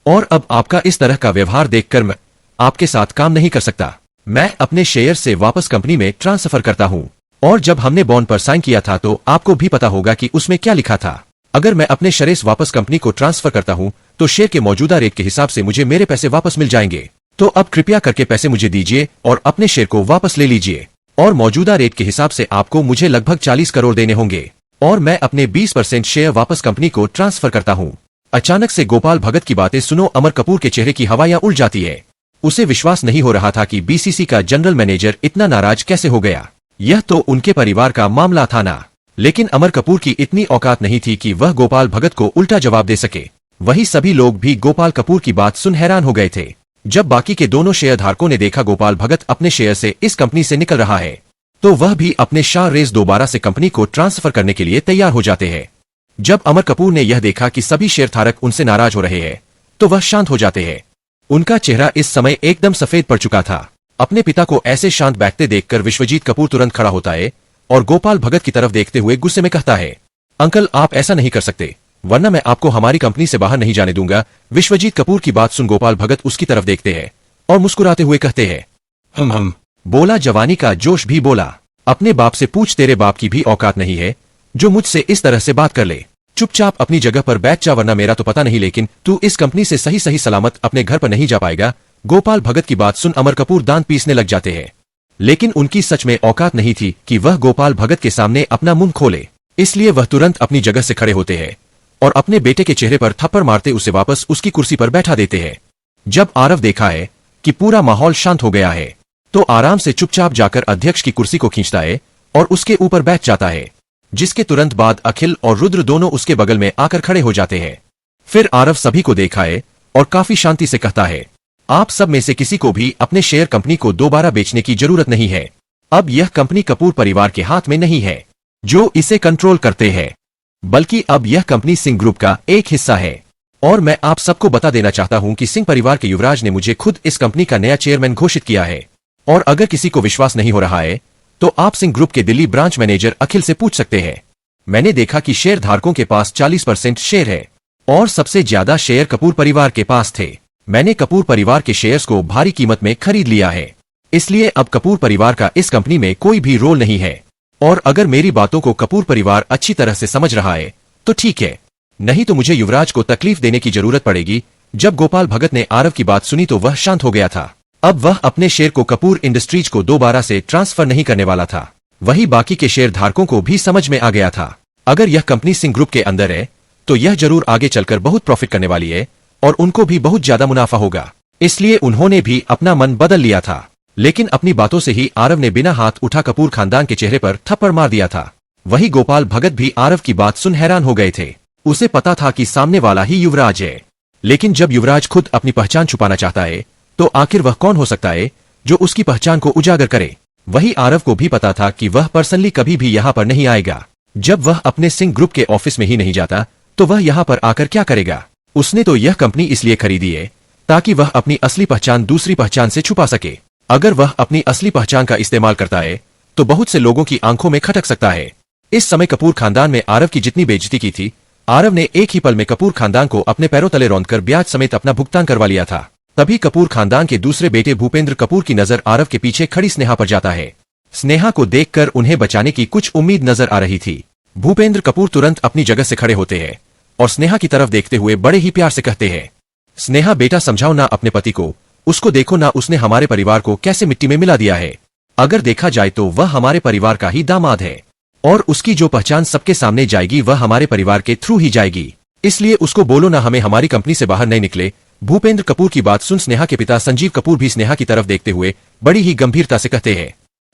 S1: और अब आपका इस तरह का व्यवहार देखकर मैं आपके साथ काम नहीं कर सकता। मैं अपने शेयर से वापस कंपनी में ट्रांसफर करता हूं। और जब हमने बॉन्ड पर साइन किया था तो आपको भी पता होगा कि उसमें क्या लिखा था। अगर मैं अपने शेयर्स वापस कंपनी को ट्रांसफर करता हूं तो शेयर के मौजूदा रेट के हिसाब से मुझे मेरे पैसे वापस मिल जाएंगे। तो अब कृपया करके पैसे मुझे दीजिए और अपने शेयर को वापस ले लीजिए। और मौजूदा रेट के हिसाब से आपको मुझे लगभग 40 करोड़ देने होंगे। और मैं अपने 20% शेयर वापस कंपनी को ट्रांसफर करता हूं। अचानक से गोपाल भगत की बातें सुनो अमर कपूर के चेहरे की हवायां उड़ जाती है। उसे विश्वास नहीं हो रहा था कि बीसीसी का जनरल मैनेजर इतना नाराज कैसे हो गया। यह तो उनके परिवार का मामला था ना। लेकिन अमर कपूर की इतनी औकात नहीं थी कि वह गोपाल भगत को उल्टा जवाब दे सके। वही सभी लोग भी गोपाल कपूर की बात सुन हैरान हो गए थे। जब बाकी के दोनों शेयरधारकों ने देखा गोपाल भगत अपने शेयर से इस कंपनी से निकल रहा है तो वह भी अपने शाह रेस दोबारा से कंपनी को ट्रांसफर करने के लिए तैयार हो जाते हैं। जब अमर कपूर ने यह देखा कि सभी शेयरधारक उनसे नाराज हो रहे हैं तो वह शांत हो जाते हैं। उनका चेहरा इस समय एकदम सफेद पड़ चुका था। अपने पिता को ऐसे शांत बैठते देखकर विश्वजीत कपूर तुरंत खड़ा होता है और गोपाल भगत की तरफ देखते हुए गुस्से में कहता है, अंकल आप ऐसा नहीं कर सकते, वरना मैं आपको हमारी कंपनी से बाहर नहीं जाने दूंगा। विश्वजीत कपूर की बात सुन गोपाल भगत उसकी तरफ देखते हैं और मुस्कुराते हुए कहते हैं, हम बोला जवानी का जोश भी बोला। अपने बाप से पूछ, तेरे बाप की भी औकात नहीं है जो मुझसे इस तरह से बात कर ले। चुपचाप अपनी जगह पर बैठ जा, वरना मेरा तो पता नहीं लेकिन तू इस कंपनी से सही सही सलामत अपने घर पर नहीं जा पाएगा। गोपाल भगत की बात सुन अमर कपूर दांत पीसने लग जाते हैं। लेकिन उनकी सच में औकात नहीं थी कि वह गोपाल भगत के सामने अपना मुंह खोले। इसलिए वह तुरंत अपनी जगह से खड़े होते हैं और अपने बेटे के चेहरे पर थप्पड़ मारते उसे वापस उसकी कुर्सी पर बैठा देते हैं। जब आरव देखा है कि पूरा माहौल शांत हो गया है तो आराम से चुपचाप जाकर अध्यक्ष की कुर्सी को खींचता है और उसके ऊपर बैठ जाता है, जिसके तुरंत बाद अखिल और रुद्र दोनों उसके बगल में आकर खड़े हो जाते हैं। फिर आरव सभी को देखा है और काफी शांति से कहता है, आप सब में से किसी को भी अपने शेयर कंपनी को दोबारा बेचने की जरूरत नहीं है। अब यह कंपनी कपूर परिवार के हाथ में नहीं है जो इसे कंट्रोल करते हैं, बल्कि अब यह कंपनी सिंह ग्रुप का एक हिस्सा है। और मैं आप सबको बता देना चाहता हूं कि सिंह परिवार के युवराज ने मुझे खुद इस कंपनी का नया चेयरमैन घोषित किया है। और अगर किसी को विश्वास नहीं हो रहा है तो आप सिंह ग्रुप के दिल्ली ब्रांच मैनेजर अखिल से पूछ सकते हैं। मैंने देखा कि शेयर धारकों के पास 40% शेयर है और सबसे ज्यादा शेयर कपूर परिवार के पास थे। मैंने कपूर परिवार के शेयर्स को भारी कीमत में खरीद लिया है, इसलिए अब कपूर परिवार का इस कंपनी में कोई भी रोल नहीं है। और अगर मेरी बातों को कपूर परिवार अच्छी तरह से समझ रहा है तो ठीक है, नहीं तो मुझे युवराज को तकलीफ देने की जरूरत पड़ेगी। जब गोपाल भगत ने आरव की बात सुनी तो वह शांत हो गया था। अब वह अपने शेयर को कपूर इंडस्ट्रीज को दोबारा से ट्रांसफर नहीं करने वाला था। वही बाकी के शेयर धारकों को भी समझ में आ गया था। अगर यह कंपनी सिंह ग्रुप के अंदर है तो यह जरूर आगे चलकर बहुत प्रॉफिट करने वाली है और उनको भी बहुत ज्यादा मुनाफा होगा। इसलिए उन्होंने भी अपना मन बदल लिया था। लेकिन अपनी बातों से ही आरव ने बिना हाथ उठा कपूर खानदान के चेहरे पर थप्पड़ मार दिया था। वही गोपाल भगत भी आरव की बात सुन हैरान हो गए थे। उसे पता था कि सामने वाला ही युवराज है, लेकिन जब युवराज खुद अपनी पहचान छुपाना चाहता है तो आखिर वह कौन हो सकता है जो उसकी पहचान को उजागर करे। वही आरव को भी पता था कि वह पर्सनली कभी भी यहाँ पर नहीं आएगा। जब वह अपने सिंह ग्रुप के ऑफिस में ही नहीं जाता तो वह यहाँ पर आकर क्या करेगा। उसने तो यह कंपनी इसलिए खरीदी है ताकि वह अपनी असली पहचान दूसरी पहचान से छुपा सके। अगर वह अपनी असली पहचान का इस्तेमाल करता है तो बहुत से लोगों की आंखों में खटक सकता है। इस समय कपूर खानदान में आरव की जितनी बेइज्जती की थी, आरव ने एक ही पल में कपूर खानदान को अपने पैरों तले रौंदकर ब्याज समेत अपना भुगतान करवा लिया था। तभी कपूर खानदान के दूसरे बेटे भूपेंद्र कपूर की नजर आरव के पीछे खड़ी स्नेहा पर जाता है। स्नेहा को देखकर उन्हें बचाने की कुछ उम्मीद नजर आ रही थी। भूपेंद्र कपूर तुरंत अपनी जगह से खड़े होते हैं और स्नेहा की तरफ देखते हुए बड़े ही प्यार से कहते हैं, स्नेहा बेटा समझाओ ना अपने पति को, उसको देखो ना उसने हमारे परिवार को कैसे मिट्टी में मिला दिया है। अगर देखा जाए तो वह हमारे परिवार का ही दामाद है और उसकी जो पहचान सबके सामने जाएगी वह हमारे परिवार के थ्रू ही जाएगी। इसलिए उसको बोलो ना हमें हमारी कंपनी से बाहर नहीं निकले। भूपेंद्र कपूर की बात सुन स्नेहा के पिता संजीव कपूर भी स्नेहा की तरफ देखते हुए बड़ी ही गंभीरता से कहते हैं,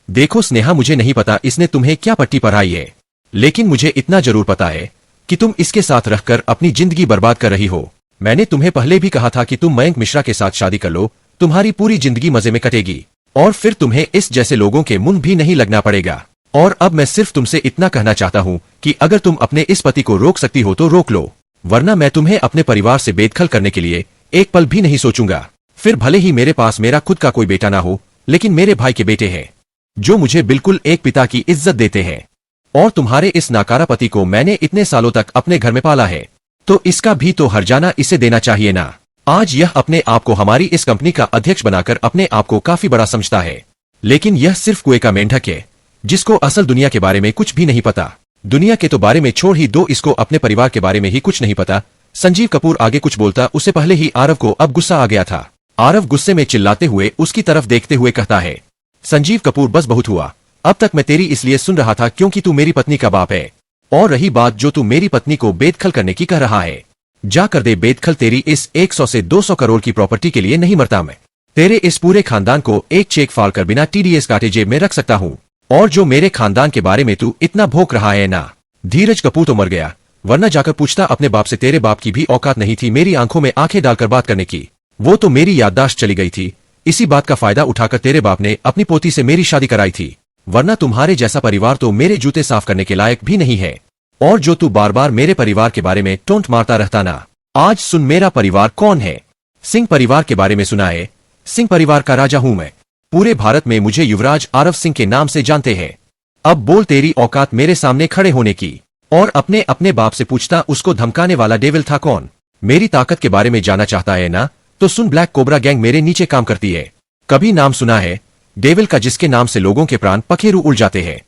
S1: देखो स्नेहा मुझे नहीं पता इसने तुम्हें क्या पट्टी पढ़ाई है, लेकिन मुझे इतना जरूर पता है कि तुम इसके साथ रहकर अपनी जिंदगी बर्बाद कर रही हो। मैंने तुम्हें पहले भी कहा था कि तुम मयंक मिश्रा के साथ शादी कर लो, तुम्हारी पूरी जिंदगी मजे में कटेगी और फिर तुम्हें इस जैसे लोगों के मुंह भी नहीं लगना पड़ेगा। और अब मैं सिर्फ तुमसे इतना कहना चाहता हूँ कि अगर तुम अपने इस पति को रोक सकती हो तो रोक लो, वरना मैं तुम्हें अपने परिवार से बेदखल करने के लिए एक पल भी नहीं सोचूंगा। फिर भले ही मेरे पास मेरा खुद का कोई बेटा ना हो, लेकिन मेरे भाई के बेटे हैं जो मुझे बिल्कुल एक पिता की इज्जत देते हैं। और तुम्हारे इस नाकारा पति को मैंने इतने सालों तक अपने घर में पाला है, तो इसका भी तो हर्जाना इसे देना चाहिए ना। आज यह अपने आप को हमारी इस कंपनी का अध्यक्ष बनाकर अपने आप को काफी बड़ा समझता है, लेकिन यह सिर्फ कुएं का मेंढक है जिसको असल दुनिया के बारे में कुछ भी नहीं पता। दुनिया के तो बारे में छोड़ ही दो, इसको अपने परिवार के बारे में ही कुछ नहीं पता। संजीव कपूर आगे कुछ बोलता उससे पहले ही आरव को अब गुस्सा आ गया था। आरव गुस्से में चिल्लाते हुए उसकी तरफ देखते हुए कहता है, संजीव कपूर बस बहुत हुआ, अब तक मैं तेरी इसलिए सुन रहा था क्योंकि तू मेरी पत्नी का बाप है। और रही बात जो तू मेरी पत्नी को बेदखल करने की कह रहा है, जा कर दे बेदखल। तेरी इस 100 से 200 करोड़ की प्रॉपर्टी के लिए नहीं मरता मैं। तेरे इस पूरे खानदान को एक चेक फाड़ कर बिना TDS काटे जेब में रख सकता हूँ। और जो मेरे खानदान के बारे में तू इतना भौंक रहा है ना, धीरज कपूर तो मर गया, वरना जाकर पूछता अपने बाप से। तेरे बाप की भी औकात नहीं थी मेरी आंखों में आंखें डालकर बात करने की, वो तो मेरी याददाश्त चली गई थी। इसी बात का फायदा उठाकर तेरे बाप ने अपनी पोती से मेरी शादी कराई थी, वरना तुम्हारे जैसा परिवार तो मेरे जूते साफ करने के लायक भी नहीं है। और जो तू बार बार मेरे परिवार के बारे में टोंट मारता रहता ना, आज सुन मेरा परिवार कौन है। सिंह परिवार के बारे में सुना है, सिंह परिवार का राजा हूं मैं। पूरे भारत में मुझे युवराज आरव सिंह के नाम से जानते हैं। अब बोल तेरी औकात मेरे सामने खड़े होने की। और अपने अपने बाप से पूछता उसको धमकाने वाला डेविल था कौन। मेरी ताकत के बारे में जानना चाहता है ना, तो सुन ब्लैक कोबरा गैंग मेरे नीचे काम करती है। कभी नाम सुना है डेविल का, जिसके नाम से लोगों के प्राण पखेरु उड़ जाते हैं।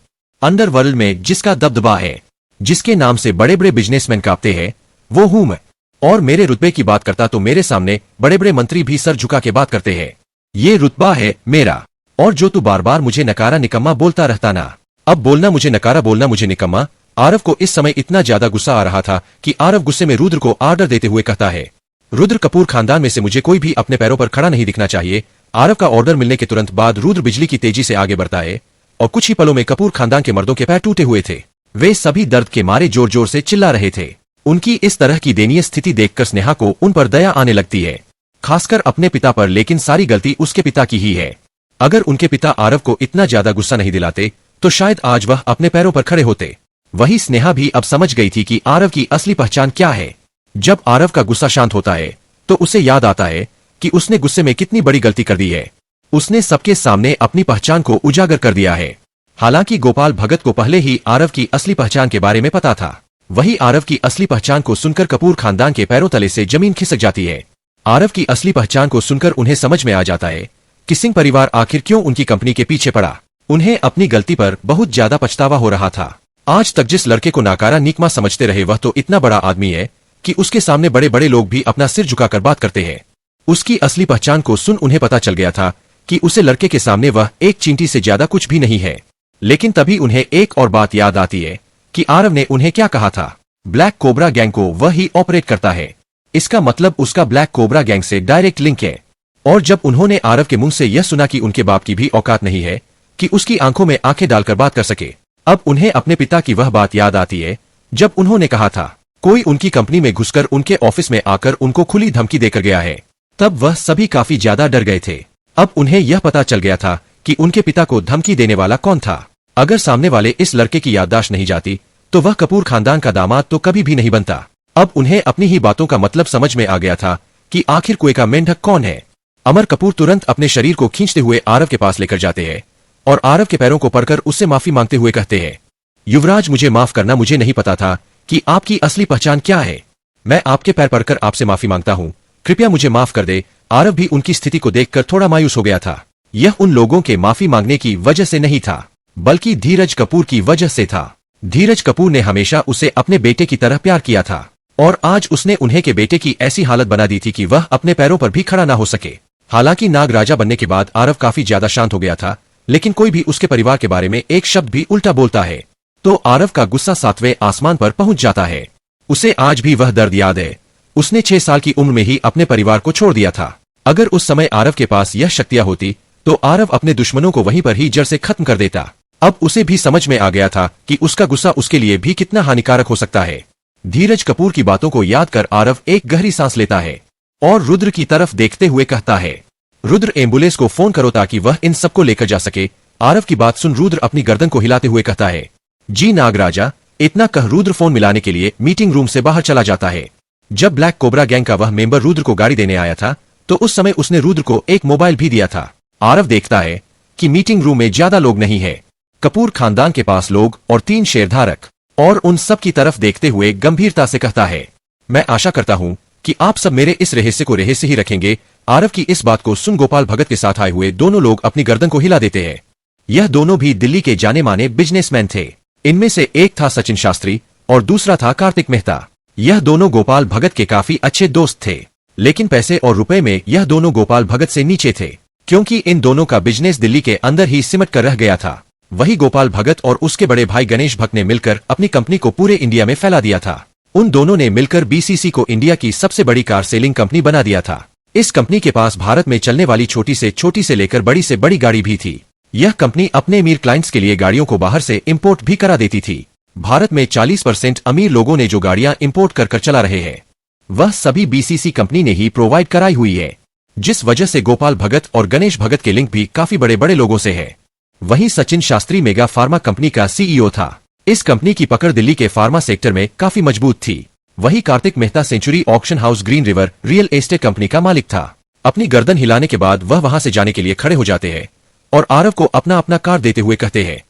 S1: अंडरवर्ल्ड में जिसका दबदबा है, जिसके नाम से बड़े बड़े बिजनेसमैन कांपते हैं, वो हूं मैं। और मेरे रुतबे की बात करता तो मेरे सामने बड़े बड़े मंत्री भी सर झुका के बात करते हैं। ये रुतबा है मेरा। और जो तू बार बार मुझे नकारा निकम्मा बोलता रहता ना, अब बोलना मुझे नकारा, बोलना मुझे निकम्मा। आरव को इस समय इतना ज्यादा गुस्सा आ रहा था कि आरव गुस्से में रुद्र को आर्डर देते हुए कहता है, रुद्र कपूर खानदान में से मुझे कोई भी अपने पैरों पर खड़ा नहीं दिखना चाहिए। आरव का ऑर्डर मिलने के तुरंत बाद रुद्र बिजली की तेजी से आगे बढ़ता है और कुछ ही पलों में कपूर खानदान के मर्दों के पैर टूटे हुए थे। वे सभी दर्द के मारे जोर जोर से चिल्ला रहे थे। उनकी इस तरह की दयनीय स्थिति देखकर स्नेहा को उन पर दया आने लगती है, खासकर अपने पिता पर। लेकिन सारी गलती उसके पिता की ही है। अगर उनके पिता आरव को इतना ज्यादा गुस्सा नहीं दिलाते तो शायद आज वह अपने पैरों पर खड़े होते। वही स्नेहा भी अब समझ गई थी कि आरव की असली पहचान क्या है। जब आरव का गुस्सा शांत होता है तो उसे याद आता है कि उसने गुस्से में कितनी बड़ी गलती कर दी है। उसने सबके सामने अपनी पहचान को उजागर कर दिया है। हालांकि गोपाल भगत को पहले ही आरव की असली पहचान के बारे में पता था। वही आरव की असली पहचान को सुनकर कपूर खानदान के पैरों तले से जमीन खिसक जाती है। आरव की असली पहचान को सुनकर उन्हें समझ में आ जाता है कि सिंह परिवार आखिर क्यों उनकी कंपनी के पीछे पड़ा। उन्हें अपनी गलती पर बहुत ज्यादा पछतावा हो रहा था। आज तक जिस लड़के को नाकारा निकमा समझते रहे, वह तो इतना बड़ा आदमी है कि उसके सामने बड़े बड़े लोग भी अपना सिर झुकाकर बात करते हैं। उसकी असली पहचान को सुन उन्हें पता चल गया था कि उसे लड़के के सामने वह एक चींटी से ज्यादा कुछ भी नहीं है। लेकिन तभी उन्हें एक और बात याद आती है कि आरव ने उन्हें क्या कहा था, ब्लैक कोबरा गैंग को वह ही ऑपरेट करता है। इसका मतलब उसका ब्लैक कोबरा गैंग से डायरेक्ट लिंक है। और जब उन्होंने आरव के मुंह से यह सुना कि उनके बाप की भी औकात नहीं है कि उसकी आंखों में आंखें डालकर बात कर सके, अब उन्हें अपने पिता की वह बात याद आती है जब उन्होंने कहा था कोई उनकी कंपनी में घुसकर उनके ऑफिस में आकर उनको खुली धमकी देकर गया है। तब वह सभी काफी ज्यादा डर गए थे। अब उन्हें यह पता चल गया था कि उनके पिता को धमकी देने वाला कौन था। अगर सामने वाले इस लड़के की याददाश्त नहीं जाती तो वह कपूर खानदान का दामाद तो कभी भी नहीं बनता। अब उन्हें अपनी ही बातों का मतलब समझ में आ गया था कि आखिर कुएं का मेंढक कौन है। अमर कपूर तुरंत अपने शरीर को खींचते हुए आरव के पास लेकर जाते हैं और आरव के पैरों को पकड़कर उससे माफी मांगते हुए कहते हैं, युवराज मुझे माफ करना, मुझे नहीं पता था कि आपकी असली पहचान क्या है। मैं आपके पैर पड़कर आपसे माफी मांगता हूँ, कृपया मुझे माफ कर दे। आरव भी उनकी स्थिति को देखकर थोड़ा मायूस हो गया था। यह उन लोगों के माफी मांगने की वजह से नहीं था, बल्कि धीरज कपूर की वजह से था। धीरज कपूर ने हमेशा उसे अपने बेटे की तरह प्यार किया था और आज उसने उन्हें के बेटे की ऐसी हालत बना दी थी कि वह अपने पैरों पर भी खड़ा ना हो सके। हालांकि नाग राजा बनने के बाद आरव काफी ज्यादा शांत हो गया था, लेकिन कोई भी उसके परिवार के बारे में एक शब्द भी उल्टा बोलता है तो आरव का गुस्सा 7वें आसमान पर पहुंच जाता है। उसे आज भी वह दर्द याद है। उसने 6 साल की उम्र में ही अपने परिवार को छोड़ दिया था। अगर उस समय आरव के पास यह शक्तियां होती तो आरव अपने दुश्मनों को वहीं पर ही जड़ से खत्म कर देता। अब उसे भी समझ में आ गया था कि उसका गुस्सा उसके लिए भी कितना हानिकारक हो सकता है। धीरज कपूर की बातों को याद कर आरव एक गहरी सांस लेता है और रुद्र की तरफ देखते हुए कहता है, रुद्र एम्बुलेंस को फोन करो ताकि वह इन सबको लेकर जा सके। आरव की बात सुन रुद्र अपनी गर्दन को हिलाते हुए कहता है, जी नागराजा। इतना कह रुद्र फोन मिलाने के लिए मीटिंग रूम से बाहर चला जाता है। जब ब्लैक कोबरा गैंग का वह मेंबर रुद्र को गाड़ी देने आया था तो उस समय उसने रुद्र को एक मोबाइल भी दिया था। आरव देखता है कि मीटिंग रूम में ज्यादा लोग नहीं है। कपूर खानदान के पास लोग और 3 शेयरधारक, और उन सब की तरफ देखते हुए गंभीरता से कहता है, मैं आशा करता हूं कि आप सब मेरे इस रहस्य को रहस्य ही रखेंगे। आरव की इस बात को सुन गोपाल भगत के साथ आए हुए दोनों लोग अपनी गर्दन को हिला देते हैं। यह दोनों भी दिल्ली के जाने माने बिजनेसमैन थे। इनमें से एक था सचिन शास्त्री और दूसरा था कार्तिक मेहता। यह दोनों गोपाल भगत के काफी अच्छे दोस्त थे, लेकिन पैसे और रुपए में यह दोनों गोपाल भगत से नीचे थे, क्योंकि इन दोनों का बिजनेस दिल्ली के अंदर ही सिमट कर रह गया था। वही गोपाल भगत और उसके बड़े भाई गणेश भक्त ने मिलकर अपनी कंपनी को पूरे इंडिया में फैला दिया था। उन दोनों ने मिलकर बीसीसी को इंडिया की सबसे बड़ी कार सेलिंग कंपनी बना दिया था। इस कंपनी के पास भारत में चलने वाली छोटी से लेकर बड़ी से बड़ी गाड़ी भी थी। यह कंपनी अपने अमीर क्लाइंट्स के लिए गाड़ियों को बाहर से इंपोर्ट भी करा देती थी। भारत में 40% अमीर लोगों ने जो गाड़ियां इंपोर्ट कर चला रहे हैं, वह सभी बीसीसी कंपनी ने ही प्रोवाइड कराई हुई है, जिस वजह से गोपाल भगत और गणेश भगत के लिंक भी काफी बड़े बड़े लोगों से है। वहीं Sachin Shastri mega pharma company का सीईओ था। इस कंपनी की पकड़ दिल्ली के फार्मा सेक्टर में काफी मजबूत थी। वहीं Kartik Mehta century auction house green river real estate company का मालिक था। अपनी गर्दन हिलाने के बाद वह वहां से जाने के लिए खड़े हो जाते हैं और आरव को अपना अपना कार्ड देते हुए कहते हैं,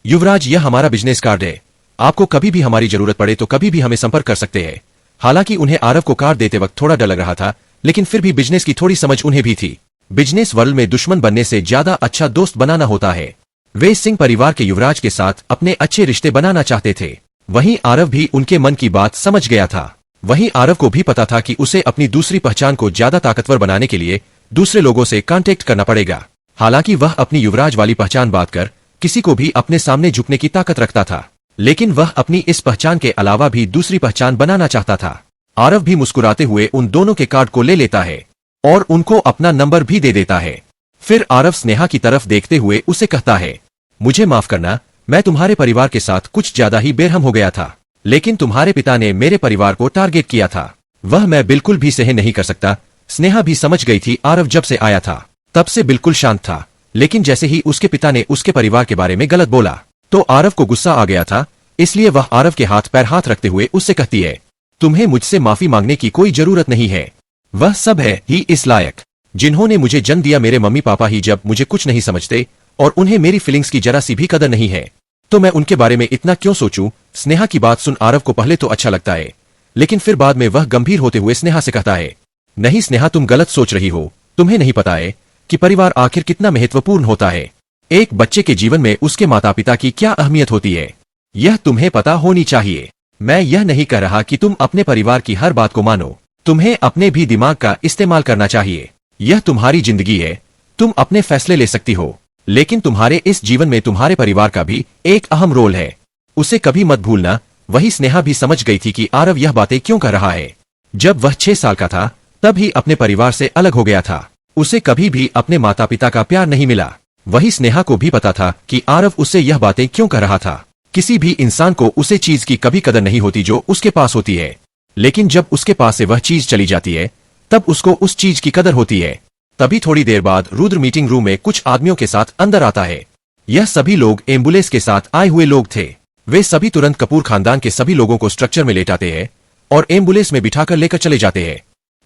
S1: युवराज, यह हमारा बिजनेस कार्ड है। आपको कभी भी हमारी जरूरत पड़े तो कभी भी हमें संपर्क कर सकते हैं। हालांकि उन्हें आरव को कार्ड देते वक्त थोड़ा डर लग रहा था, लेकिन फिर भी बिजनेस की थोड़ी समझ उन्हें भी थी। बिजनेस वर्ल्ड में दुश्मन बनने से ज्यादा अच्छा दोस्त बनाना होता है। वे सिंह परिवार के युवराज के साथ अपने अच्छे रिश्ते बनाना चाहते थे। वहीं आरव भी उनके मन की बात समझ गया था। वहीं आरव को भी पता था कि उसे अपनी दूसरी पहचान को ज्यादा ताकतवर बनाने के लिए दूसरे लोगों से कांटेक्ट करना पड़ेगा। हालांकि वह अपनी युवराज वाली पहचान बात कर किसी को भी अपने सामने झुकने की ताकत रखता था, लेकिन वह अपनी इस पहचान के अलावा भी दूसरी पहचान बनाना चाहता था। आरव भी मुस्कुराते हुए उन दोनों के कार्ड को ले लेता है और उनको अपना नंबर भी दे देता है। फिर आरव स्नेहा की तरफ देखते हुए उसे कहता है, मुझे माफ करना, मैं तुम्हारे परिवार के साथ कुछ ज्यादा ही बेरहम हो गया था, लेकिन तुम्हारे पिता ने मेरे परिवार को टारगेट किया था, वह मैं बिल्कुल भी सहन नहीं कर सकता। स्नेहा भी समझ गई थी आरव जब से आया था तब से बिल्कुल शांत था, लेकिन जैसे ही उसके पिता ने उसके परिवार के बारे में गलत बोला तो आरव को गुस्सा आ गया था। इसलिए वह आरव के हाथ पैर हाथ रखते हुए उससे कहती है, तुम्हें मुझसे माफी मांगने की कोई जरूरत नहीं है। वह सब है ही इस लायक जिन्होंने मुझे जन्म दिया। मेरे मम्मी पापा ही जब मुझे कुछ नहीं समझते और उन्हें मेरी फीलिंग्स की जरा सी भी कदर नहीं है, तो मैं उनके बारे में इतना क्यों सोचूं। स्नेहा की बात सुन आरव को पहले तो अच्छा लगता है, लेकिन फिर बाद में वह गंभीर होते हुए स्नेहा से कहता है, नहीं स्नेहा, तुम गलत सोच रही हो। तुम्हें नहीं पता है कि परिवार आखिर कितना महत्वपूर्ण होता है। एक बच्चे के जीवन में उसके माता पिता की क्या अहमियत होती है, यह तुम्हें पता होनी चाहिए। मैं यह नहीं कह रहा कि तुम अपने परिवार की हर बात को मानो, तुम्हें अपने भी दिमाग का इस्तेमाल करना चाहिए। यह तुम्हारी जिंदगी है, तुम अपने फैसले ले सकती हो, लेकिन तुम्हारे इस जीवन में तुम्हारे परिवार का भी एक अहम रोल है, उसे कभी मत भूलना। वही स्नेहा भी समझ गई थी कि आरव यह बातें क्यों कर रहा है। जब वह 6 साल का था तब ही अपने परिवार से अलग हो गया था। उसे कभी भी अपने माता पिता का प्यार नहीं मिला। वही स्नेहा को भी पता था कि आरव उससे यह बातें क्यों कर रहा था। किसी भी इंसान को उसे चीज की कभी कदर नहीं होती जो उसके पास होती है, लेकिन जब उसके पास से वह चीज चली जाती है तब उसको उस चीज की कदर होती है। तभी थोड़ी देर बाद रुद्र मीटिंग रूम में कुछ आदमियों के साथ अंदर आता है। यह सभी लोग एम्बुलेंस के साथ आए हुए लोग थे। वे सभी तुरंत कपूर खानदान के सभी लोगों को स्ट्रक्चर में लेटाते हैं और एम्बुलेंस में बिठाकर लेकर चले जाते हैं।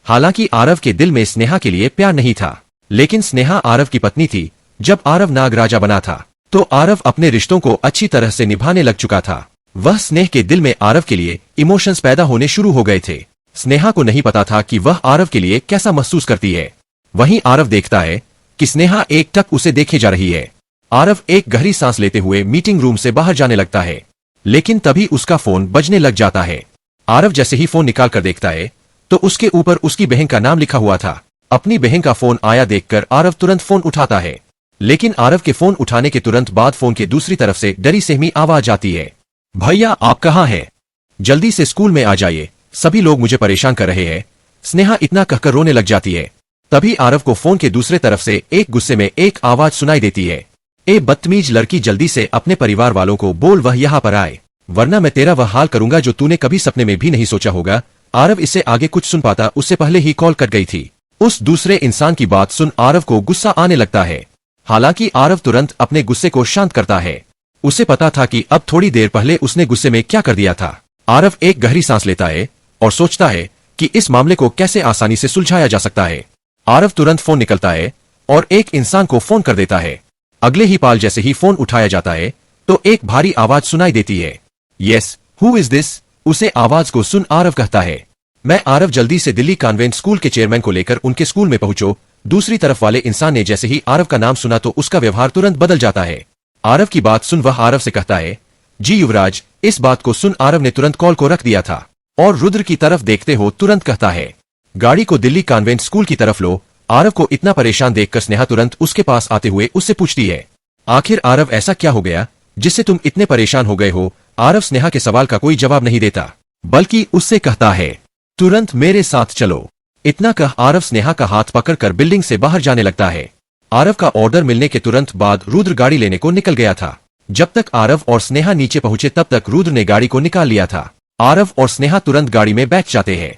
S1: हालांकि आरव के दिल में स्नेहा के लिए प्यार नहीं था, लेकिन स्नेहा आरव की पत्नी थी। जब आरव नागराजा बना था तो आरव अपने रिश्तों को अच्छी तरह से निभाने लग चुका था। वह स्नेह के दिल में आरव के लिए इमोशंस पैदा होने शुरू हो गए थे। स्नेहा को नहीं पता था कि वह आरव के लिए कैसा महसूस करती है। वहीं आरव देखता है कि स्नेहा एकटक उसे देखे जा रही है। आरव एक गहरी सांस लेते हुए मीटिंग रूम से बाहर जाने लगता है, लेकिन तभी उसका फोन बजने लग जाता है। आरव जैसे ही फोन निकाल कर देखता है तो उसके ऊपर उसकी बहन का नाम लिखा हुआ था। अपनी बहन का फोन आया देखकर आरव तुरंत फोन उठाता है, लेकिन आरव के फोन उठाने के तुरंत बाद फोन के दूसरी तरफ से डरी सहमी आवाज आती है, भैया आप कहाँ हैं? जल्दी से स्कूल में आ जाइए, सभी लोग मुझे परेशान कर रहे हैं। स्नेहा इतना कहकर रोने लग जाती है। तभी आरव को फोन के दूसरे तरफ से एक गुस्से में एक आवाज सुनाई देती है, ए बदतमीज लड़की, जल्दी से अपने परिवार वालों को बोल वह यहाँ पर आए। वरना मैं तेरा वह हाल करूंगा जो तूने कभी सपने में भी नहीं सोचा होगा। आरव इससे आगे कुछ सुन पाता उससे पहले ही कॉल कट गई थी। उस दूसरे इंसान की बात सुन आरव को गुस्सा आने लगता है। हालांकि आरव तुरंत अपने गुस्से को शांत करता है। उसे पता था कि अब थोड़ी देर पहले उसने गुस्से में क्या कर दिया था। आरव एक गहरी सांस लेता है और सोचता है कि इस मामले को कैसे आसानी से सुलझाया जा सकता है। आरव तुरंत फोन निकलता है और एक इंसान को फोन कर देता है। अगले ही पाल जैसे ही फोन उठाया जाता है तो एक भारी आवाज सुनाई देती है। Yes, who is this? उसे आवाज को सुन आरव कहता है, मैं आरव, जल्दी से दिल्ली कॉन्वेंट स्कूल के चेयरमैन को लेकर उनके स्कूल में पहुंचो। दूसरी तरफ वाले इंसान ने जैसे ही आरव का नाम सुना तो उसका व्यवहार तुरंत बदल जाता है। आरव की बात सुन वह आरव से कहता है, जी युवराज। इस बात को सुन आरव ने तुरंत कॉल को रख दिया था और रुद्र की तरफ देखते हो तुरंत कहता है, गाड़ी को दिल्ली कॉन्वेंट स्कूल की तरफ लो। आरव को इतना परेशान देखकर स्नेहा तुरंत उसके पास आते हुए उससे पूछती है, आखिर आरव ऐसा क्या हो गया जिससे तुम इतने परेशान हो गए हो? आरव स्नेहा के सवाल का कोई जवाब नहीं देता बल्कि उससे कहता है, तुरंत मेरे साथ चलो। इतना कह आरव स्नेहा का हाथ पकड़कर बिल्डिंग से बाहर जाने लगता है। आरव का ऑर्डर मिलने के तुरंत बाद रुद्र गाड़ी लेने को निकल गया था। जब तक आरव और स्नेहा नीचे पहुंचे तब तक रुद्र ने गाड़ी को निकाल लिया था। आरव और स्नेहा तुरंत गाड़ी में बैठ जाते हैं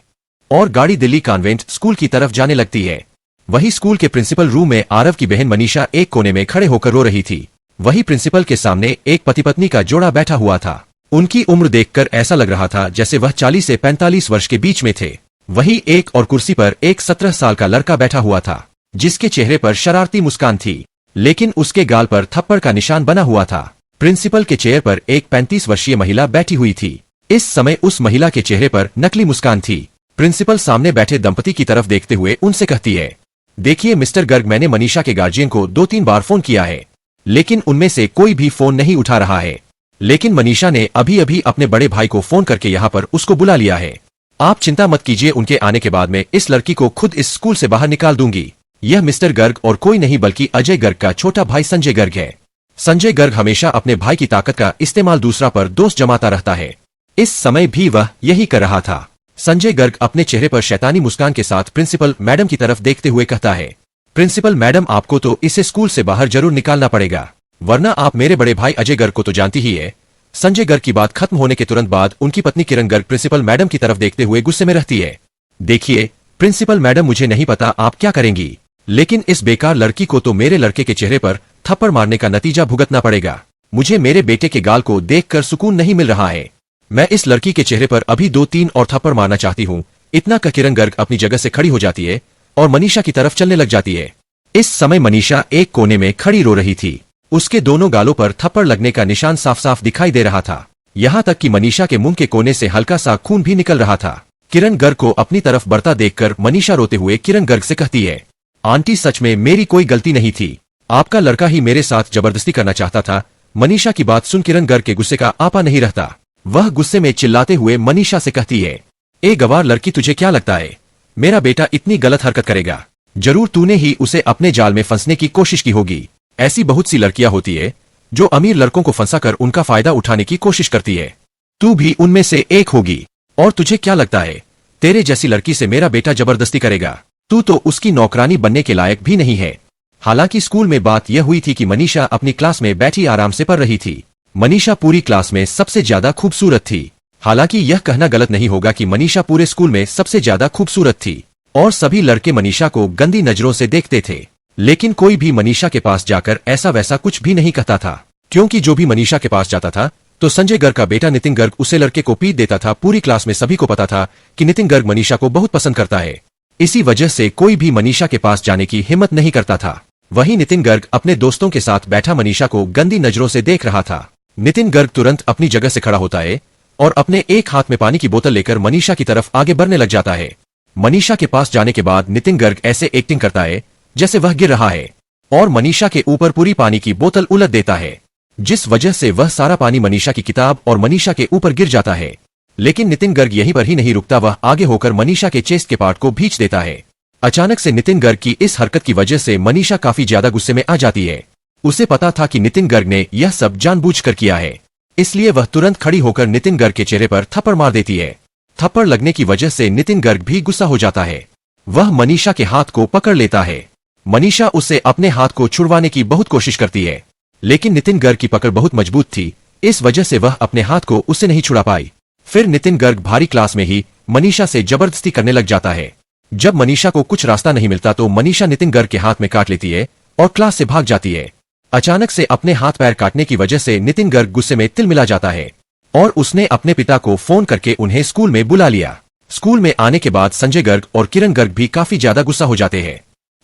S1: और गाड़ी दिल्ली कॉन्वेंट स्कूल की तरफ जाने लगती है। वही स्कूल के प्रिंसिपल रूम में आरव की बहन मनीषा एक कोने में खड़े होकर रो रही थी। वही प्रिंसिपल के सामने एक पति पत्नी का जोड़ा बैठा हुआ था। उनकी उम्र देखकर ऐसा लग रहा था जैसे वह 40 से 45 वर्ष के बीच में थे। वही एक और कुर्सी पर एक 17 साल का लड़का बैठा हुआ था जिसके चेहरे पर शरारती मुस्कान थी, लेकिन उसके गाल पर थप्पड़ का निशान बना हुआ था। प्रिंसिपल के चेयर पर एक 35 वर्षीय महिला बैठी हुई थी। इस समय उस महिला के चेहरे पर नकली मुस्कान थी। प्रिंसिपल सामने बैठे दंपति की तरफ देखते हुए उनसे कहती है, देखिए मिस्टर गर्ग, मैंने मनीषा के गार्जियन को 2-3 बार फोन किया है लेकिन उनमें से कोई भी फोन नहीं उठा रहा है। लेकिन मनीषा ने अभी अभी अपने बड़े भाई को फोन करके यहाँ पर उसको बुला लिया है। आप चिंता मत कीजिए, उनके आने के बाद मैं इस लड़की को खुद इस स्कूल से बाहर निकाल दूंगी। यह मिस्टर गर्ग और कोई नहीं बल्कि अजय गर्ग का छोटा भाई संजय गर्ग है। संजय गर्ग हमेशा अपने भाई की ताकत का इस्तेमाल दूसरा पर दोष जमाता रहता है। इस समय भी वह यही कर रहा था। संजय गर्ग अपने चेहरे पर शैतानी मुस्कान के साथ प्रिंसिपल मैडम की तरफ देखते हुए कहता है, प्रिंसिपल मैडम, आपको तो इसे स्कूल से बाहर जरूर निकालना पड़ेगा, वरना आप मेरे बड़े भाई अजय गर्ग को तो जानती ही है। संजय गर्ग की बात खत्म होने के तुरंत बाद उनकी पत्नी किरण गर्ग प्रिंसिपल मैडम की तरफ देखते हुए गुस्से में रहती है। देखिए प्रिंसिपल मैडम, मुझे नहीं पता आप क्या करेंगी, लेकिन इस बेकार लड़की को तो मेरे लड़के के चेहरे पर थप्पड़ मारने का नतीजा भुगतना पड़ेगा। मुझे मेरे बेटे के गाल को देखकर सुकून नहीं मिल रहा है। मैं इस लड़की के चेहरे पर अभी 2-3 और थप्पड़ मारना चाहती हूँ। इतना कह किरण गर्ग अपनी जगह से खड़ी हो जाती है और मनीषा की तरफ चलने लग जाती है। इस समय मनीषा एक कोने में खड़ी रो रही थी। उसके दोनों गालों पर थप्पड़ लगने का निशान साफ साफ दिखाई दे रहा था। यहाँ तक कि मनीषा के मुंह के कोने से हल्का सा खून भी निकल रहा था। किरण गर्ग को अपनी तरफ बढ़ता देखकर मनीषा रोते हुए किरण गर्ग से कहती है, आंटी, सच में मेरी कोई गलती नहीं थी। आपका लड़का ही मेरे साथ जबरदस्ती करना चाहता था। मनीषा की बात सुन किरण गर्ग के गुस्से का आपा नहीं रहता। वह गुस्से में चिल्लाते हुए मनीषा से कहती है, ए गवार लड़की, तुझे क्या लगता है मेरा बेटा इतनी गलत हरकत करेगा? जरूर तूने ही उसे अपने जाल में फंसने की कोशिश की होगी। ऐसी बहुत सी लड़कियां होती है जो अमीर लड़कों को फंसाकर उनका फायदा उठाने की कोशिश करती है। तू भी उनमें से एक होगी। और तुझे क्या लगता है तेरे जैसी लड़की से मेरा बेटा जबरदस्ती करेगा? तू तो उसकी नौकरानी बनने के लायक भी नहीं है। हालांकि स्कूल में बात यह हुई थी कि मनीषा अपनी क्लास में बैठी आराम से पढ़ रही थी। मनीषा पूरी क्लास में सबसे ज्यादा खूबसूरत थी। हालांकि यह कहना गलत नहीं होगा कि मनीषा पूरे स्कूल में सबसे ज्यादा खूबसूरत थी और सभी लड़के मनीषा को गंदी नजरों से देखते थे। लेकिन कोई भी मनीषा के पास जाकर ऐसा वैसा कुछ भी नहीं कहता था, क्योंकि जो भी मनीषा के पास जाता था तो संजय गर्ग का बेटा नितिन गर्ग उसे लड़के को पीट देता था। पूरी क्लास में सभी को पता था कि नितिन गर्ग मनीषा को बहुत पसंद करता है। इसी वजह से कोई भी मनीषा के पास जाने की हिम्मत नहीं करता था। वहीं नितिन गर्ग अपने दोस्तों के साथ बैठा मनीषा को गंदी नजरों से देख रहा था। नितिन गर्ग तुरंत अपनी जगह से खड़ा होता है और अपने एक हाथ में पानी की बोतल लेकर मनीषा की तरफ आगे बढ़ने लग जाता है। मनीषा के पास जाने के बाद नितिन गर्ग ऐसे एक्टिंग करता है जैसे वह गिर रहा है और मनीषा के ऊपर पूरी पानी की बोतल उलट देता है, जिस वजह से वह सारा पानी मनीषा की किताब और मनीषा के ऊपर गिर जाता है। लेकिन नितिन गर्ग यहीं पर ही नहीं रुकता, वह आगे होकर मनीषा के चेस्ट के पार्ट को भींच देता है। अचानक से नितिन गर्ग की इस हरकत की वजह से मनीषा काफी ज्यादा गुस्से में आ जाती है। उसे पता था कि नितिन गर्ग ने यह सब जानबूझकर किया है, इसलिए वह तुरंत खड़ी होकर नितिन गर्ग के चेहरे पर थप्पड़ मार देती है। थप्पड़ लगने की वजह से नितिन गर्ग भी गुस्सा हो जाता है। वह मनीषा के हाथ को पकड़ लेता है। मनीषा उसे अपने हाथ को छुड़वाने की बहुत कोशिश करती है, लेकिन नितिन गर्ग की पकड़ बहुत मजबूत थी, इस वजह से वह अपने हाथ को उससे नहीं छुड़ा पाई। फिर नितिन गर्ग भारी क्लास में ही मनीषा से जबरदस्ती करने लग जाता है। जब मनीषा को कुछ रास्ता नहीं मिलता तो मनीषा नितिन गर्ग के हाथ में काट लेती है और क्लास से भाग जाती है। अचानक से अपने हाथ पैर काटने की वजह से नितिन गर्ग गुस्से में तिलमिला जाता है और उसने अपने पिता को फोन करके उन्हें स्कूल में बुला लिया। स्कूल में आने के बाद संजय गर्ग और किरण गर्ग भी काफी ज्यादा गुस्सा हो जाते हैं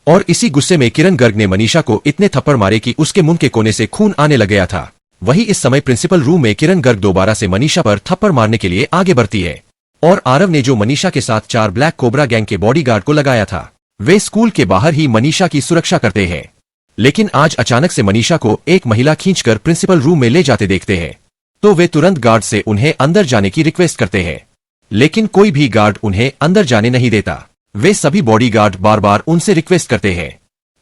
S1: और इसी गुस्से में किरण गर्ग ने मनीषा को इतने थप्पड़ मारे कि उसके मुंह के कोने से खून आने लग गया था। वही इस समय प्रिंसिपल रूम में किरण गर्ग दोबारा से मनीषा पर थप्पड़ मारने के लिए आगे बढ़ती है और आरव ने जो मनीषा के साथ 4 ब्लैक कोबरा गैंग के बॉडीगार्ड को लगाया था वे स्कूल के बाहर ही मनीषा की सुरक्षा करते हैं। लेकिन आज अचानक से मनीषा को एक महिला खींचकर प्रिंसिपल रूम में ले जाते देखते हैं तो वे तुरंत गार्ड से उन्हें अंदर जाने की रिक्वेस्ट करते हैं, लेकिन कोई भी गार्ड उन्हें अंदर जाने नहीं देता। वे सभी बॉडीगार्ड बार बार उनसे रिक्वेस्ट करते हैं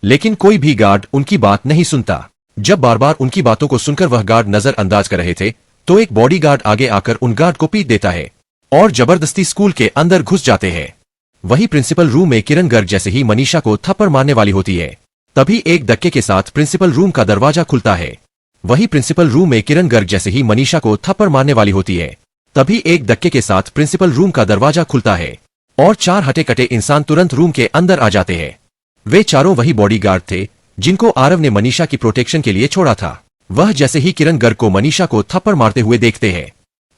S1: लेकिन कोई भी गार्ड उनकी बात नहीं सुनता। जब बार बार उनकी बातों को सुनकर वह गार्ड नजरअंदाज कर रहे थे तो एक बॉडीगार्ड आगे आकर उन गार्ड को पीट देता है और जबरदस्ती स्कूल के अंदर घुस जाते हैं। वही प्रिंसिपल रूम में किरण गर्ग जैसे ही मनीषा को थप्पड़ मारने वाली होती है तभी एक धक्के के साथ प्रिंसिपल रूम का दरवाजा खुलता है। वही प्रिंसिपल रूम में किरण गर्ग जैसे ही मनीषा को थप्पड़ मारने वाली होती है तभी एक धक्के के साथ प्रिंसिपल रूम का दरवाजा खुलता है और 4 हटे कटे इंसान तुरंत रूम के अंदर आ जाते हैं। वे चारों वही बॉडीगार्ड थे जिनको आरव ने मनीषा की प्रोटेक्शन के लिए छोड़ा था। वह जैसे ही किरण गर्ग को मनीषा को थप्पड़ मारते हुए देखते हैं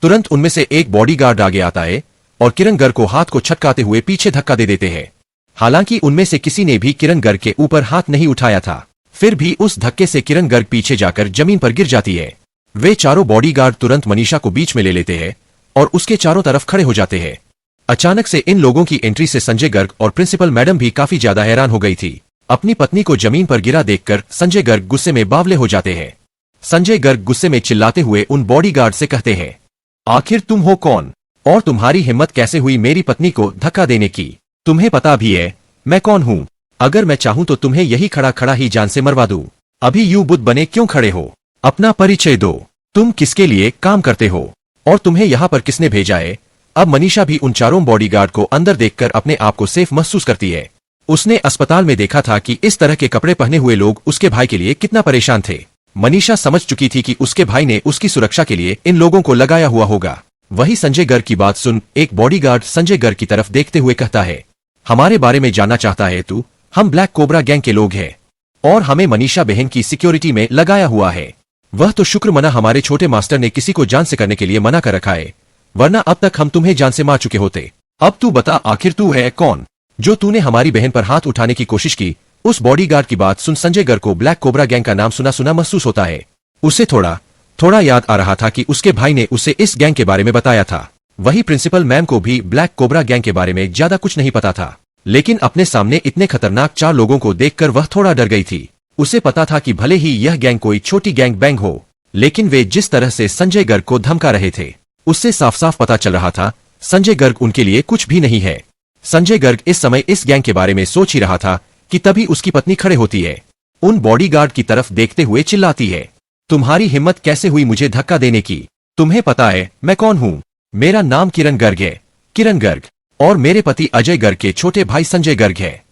S1: तुरंत उनमें से एक बॉडीगार्ड आगे आता है और किरण गर्ग को हाथ को छटकाते हुए पीछे धक्का दे देते हैं। हालांकि उनमें से किसी ने भी किरण गर्ग के ऊपर हाथ नहीं उठाया था, फिर भी उस धक्के से किरण गर्ग पीछे जाकर जमीन पर गिर जाती है। वे चारों बॉडीगार्ड तुरंत मनीषा को बीच में ले लेते हैं और उसके चारों तरफ खड़े हो जाते हैं। अचानक से इन लोगों की एंट्री से संजय गर्ग और प्रिंसिपल मैडम भी काफी ज्यादा हैरान हो गई थी। अपनी पत्नी को जमीन पर गिरा देखकर संजय गर्ग गुस्से में बावले हो जाते हैं। संजय गर्ग गुस्से में चिल्लाते हुए उन बॉडीगार्ड से कहते हैं, आखिर तुम हो कौन और तुम्हारी हिम्मत कैसे हुई मेरी पत्नी को धक्का देने की? तुम्हें पता भी है मैं कौन हूँ? अगर मैं चाहूं तो तुम्हें यही खड़ा खड़ा ही जान से मरवा दूं। अभी यूं बुद्ध बने क्यों खड़े हो? अपना परिचय दो। तुम किसके लिए काम करते हो और तुम्हें यहाँ पर किसने भेजा है? अब मनीषा भी उन चारों बॉडीगार्ड को अंदर देखकर अपने आप को सेफ महसूस करती है। उसने अस्पताल में देखा था कि इस तरह के कपड़े पहने हुए लोग उसके भाई के लिए कितना परेशान थे। मनीषा समझ चुकी थी कि उसके भाई ने उसकी सुरक्षा के लिए इन लोगों को लगाया हुआ होगा। वही संजय गर्ग की बात सुन एक बॉडीगार्ड संजय गर्ग की तरफ देखते हुए कहता है, हमारे बारे में जानना चाहता है तू? हम ब्लैक कोबरा गैंग के लोग हैं और हमें मनीषा बहन की सिक्योरिटी में लगाया हुआ है। वह तो शुक्र मना हमारे छोटे मास्टर ने किसी को जान से करने के लिए मना कर रखा है, वरना अब तक हम तुम्हें जान से मार चुके होते। अब तू बता आखिर तू है कौन जो तूने हमारी बहन पर हाथ उठाने की कोशिश की? उस बॉडीगार्ड की बात सुन संजय गर्ग को ब्लैक कोबरा गैंग का नाम सुना सुना महसूस होता है। उसे थोड़ा थोड़ा याद आ रहा था कि उसके भाई ने उसे इस गैंग के बारे में बताया था। वही प्रिंसिपल मैम को भी ब्लैक कोबरा गैंग के बारे में ज्यादा कुछ नहीं पता था, लेकिन अपने सामने इतने खतरनाक 4 लोगों को देखकर वह थोड़ा डर गई थी। उसे पता था कि भले ही यह गैंग कोई छोटी गैंग बैंग हो, लेकिन वे जिस तरह से संजय गर्ग को धमका रहे थे उससे साफ साफ पता चल रहा था संजय गर्ग उनके लिए कुछ भी नहीं है। संजय गर्ग इस समय इस गैंग के बारे में सोच ही रहा था कि तभी उसकी पत्नी खड़े होती है, उन बॉडीगार्ड की तरफ देखते हुए चिल्लाती है, तुम्हारी हिम्मत कैसे हुई मुझे धक्का देने की? तुम्हें पता है मैं कौन हूँ? मेरा नाम किरण गर्ग है, किरण गर्ग, और मेरे पति अजय गर्ग के छोटे भाई संजय गर्ग है,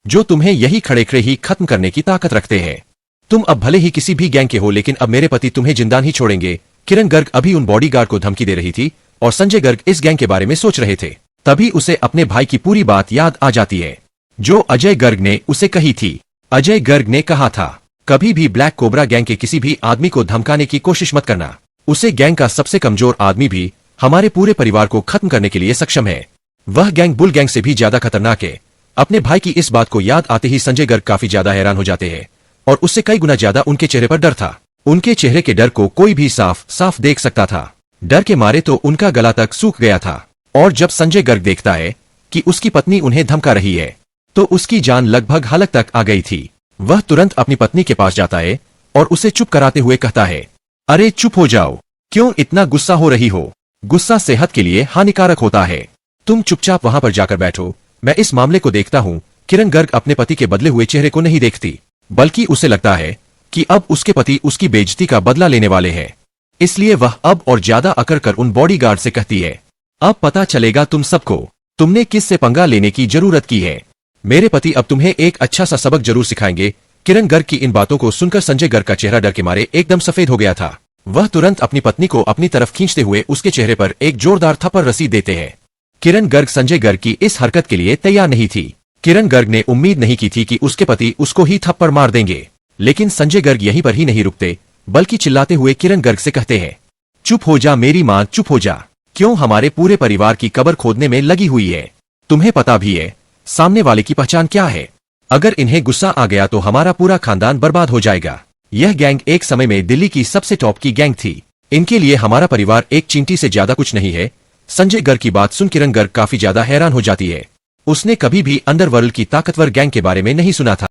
S1: जो तुम्हें यही खड़े खड़े ही खत्म करने की ताकत रखते हैं। तुम अब भले ही किसी भी गैंग के हो, लेकिन अब मेरे पति तुम्हें जिंदा नहीं छोड़ेंगे। किरण गर्ग अभी उन बॉडीगार्ड को धमकी दे रही थी और संजय गर्ग इस गैंग के बारे में सोच रहे थे। तभी उसे अपने भाई की पूरी बात याद आ जाती है जो अजय गर्ग ने उसे कही थी। अजय गर्ग ने कहा था, कभी भी ब्लैक कोबरा गैंग के किसी भी आदमी को धमकाने की कोशिश मत करना। उसे गैंग का सबसे कमजोर आदमी भी हमारे पूरे परिवार को खत्म करने के लिए सक्षम है। वह गैंग बुल गैंग से भी ज्यादा खतरनाक है। अपने भाई की इस बात को याद आते ही संजय गर्ग काफी ज्यादा हैरान हो जाते हैं और उससे कई गुना ज्यादा उनके चेहरे पर डर था। उनके चेहरे के डर को कोई भी साफ साफ देख सकता था। डर के मारे तो उनका गला तक सूख गया था। और जब संजय गर्ग देखता है कि उसकी पत्नी उन्हें धमका रही है तो उसकी जान लगभग हलक तक आ गई थी। वह तुरंत अपनी पत्नी के पास जाता है और उसे चुप कराते हुए कहता है, अरे चुप हो जाओ, क्यों इतना गुस्सा हो रही हो? गुस्सा सेहत के लिए हानिकारक होता है। तुम चुपचाप वहां पर जाकर बैठो, मैं इस मामले को देखता हूँ। किरण गर्ग अपने पति के बदले हुए चेहरे को नहीं देखती, बल्कि उसे लगता है कि अब उसके पति उसकी बेइज्जती का बदला लेने वाले हैं। इसलिए वह अब और ज्यादा अकड़ कर उन बॉडीगार्ड से कहती है, अब पता चलेगा तुम सबको, तुमने किस से पंगा लेने की जरूरत की है। मेरे पति अब तुम्हें एक अच्छा सा सबक जरूर सिखाएंगे। किरण गर्ग की इन बातों को सुनकर संजय गर्ग का चेहरा डर के मारे एकदम सफेद हो गया था। वह तुरंत अपनी पत्नी को अपनी तरफ खींचते हुए उसके चेहरे पर एक जोरदार थप्पड़ रसीद देते हैं। किरण गर्ग संजय गर्ग की इस हरकत के लिए तैयार नहीं थी। किरण गर्ग ने उम्मीद नहीं की थी कि उसके पति उसको ही थप्पड़ मार देंगे, लेकिन संजय गर्ग यहीं पर ही नहीं रुकते, बल्कि चिल्लाते हुए किरण गर्ग से कहते हैं, चुप हो जा मेरी मां, चुप हो जा। क्यों हमारे पूरे परिवार की कब्र खोदने में लगी हुई है? तुम्हें पता भी है सामने वाले की पहचान क्या है? अगर इन्हें गुस्सा आ गया तो हमारा पूरा खानदान बर्बाद हो जाएगा। यह गैंग एक समय में दिल्ली की सबसे टॉप की गैंग थी। इनके लिए हमारा परिवार एक चींटी से ज्यादा कुछ नहीं है। संजय गर्ग की बात सुन किरण गर्ग काफी ज्यादा हैरान हो जाती है। उसने कभी भी अंडरवर्ल्ड की ताकतवर गैंग के बारे में नहीं सुना था।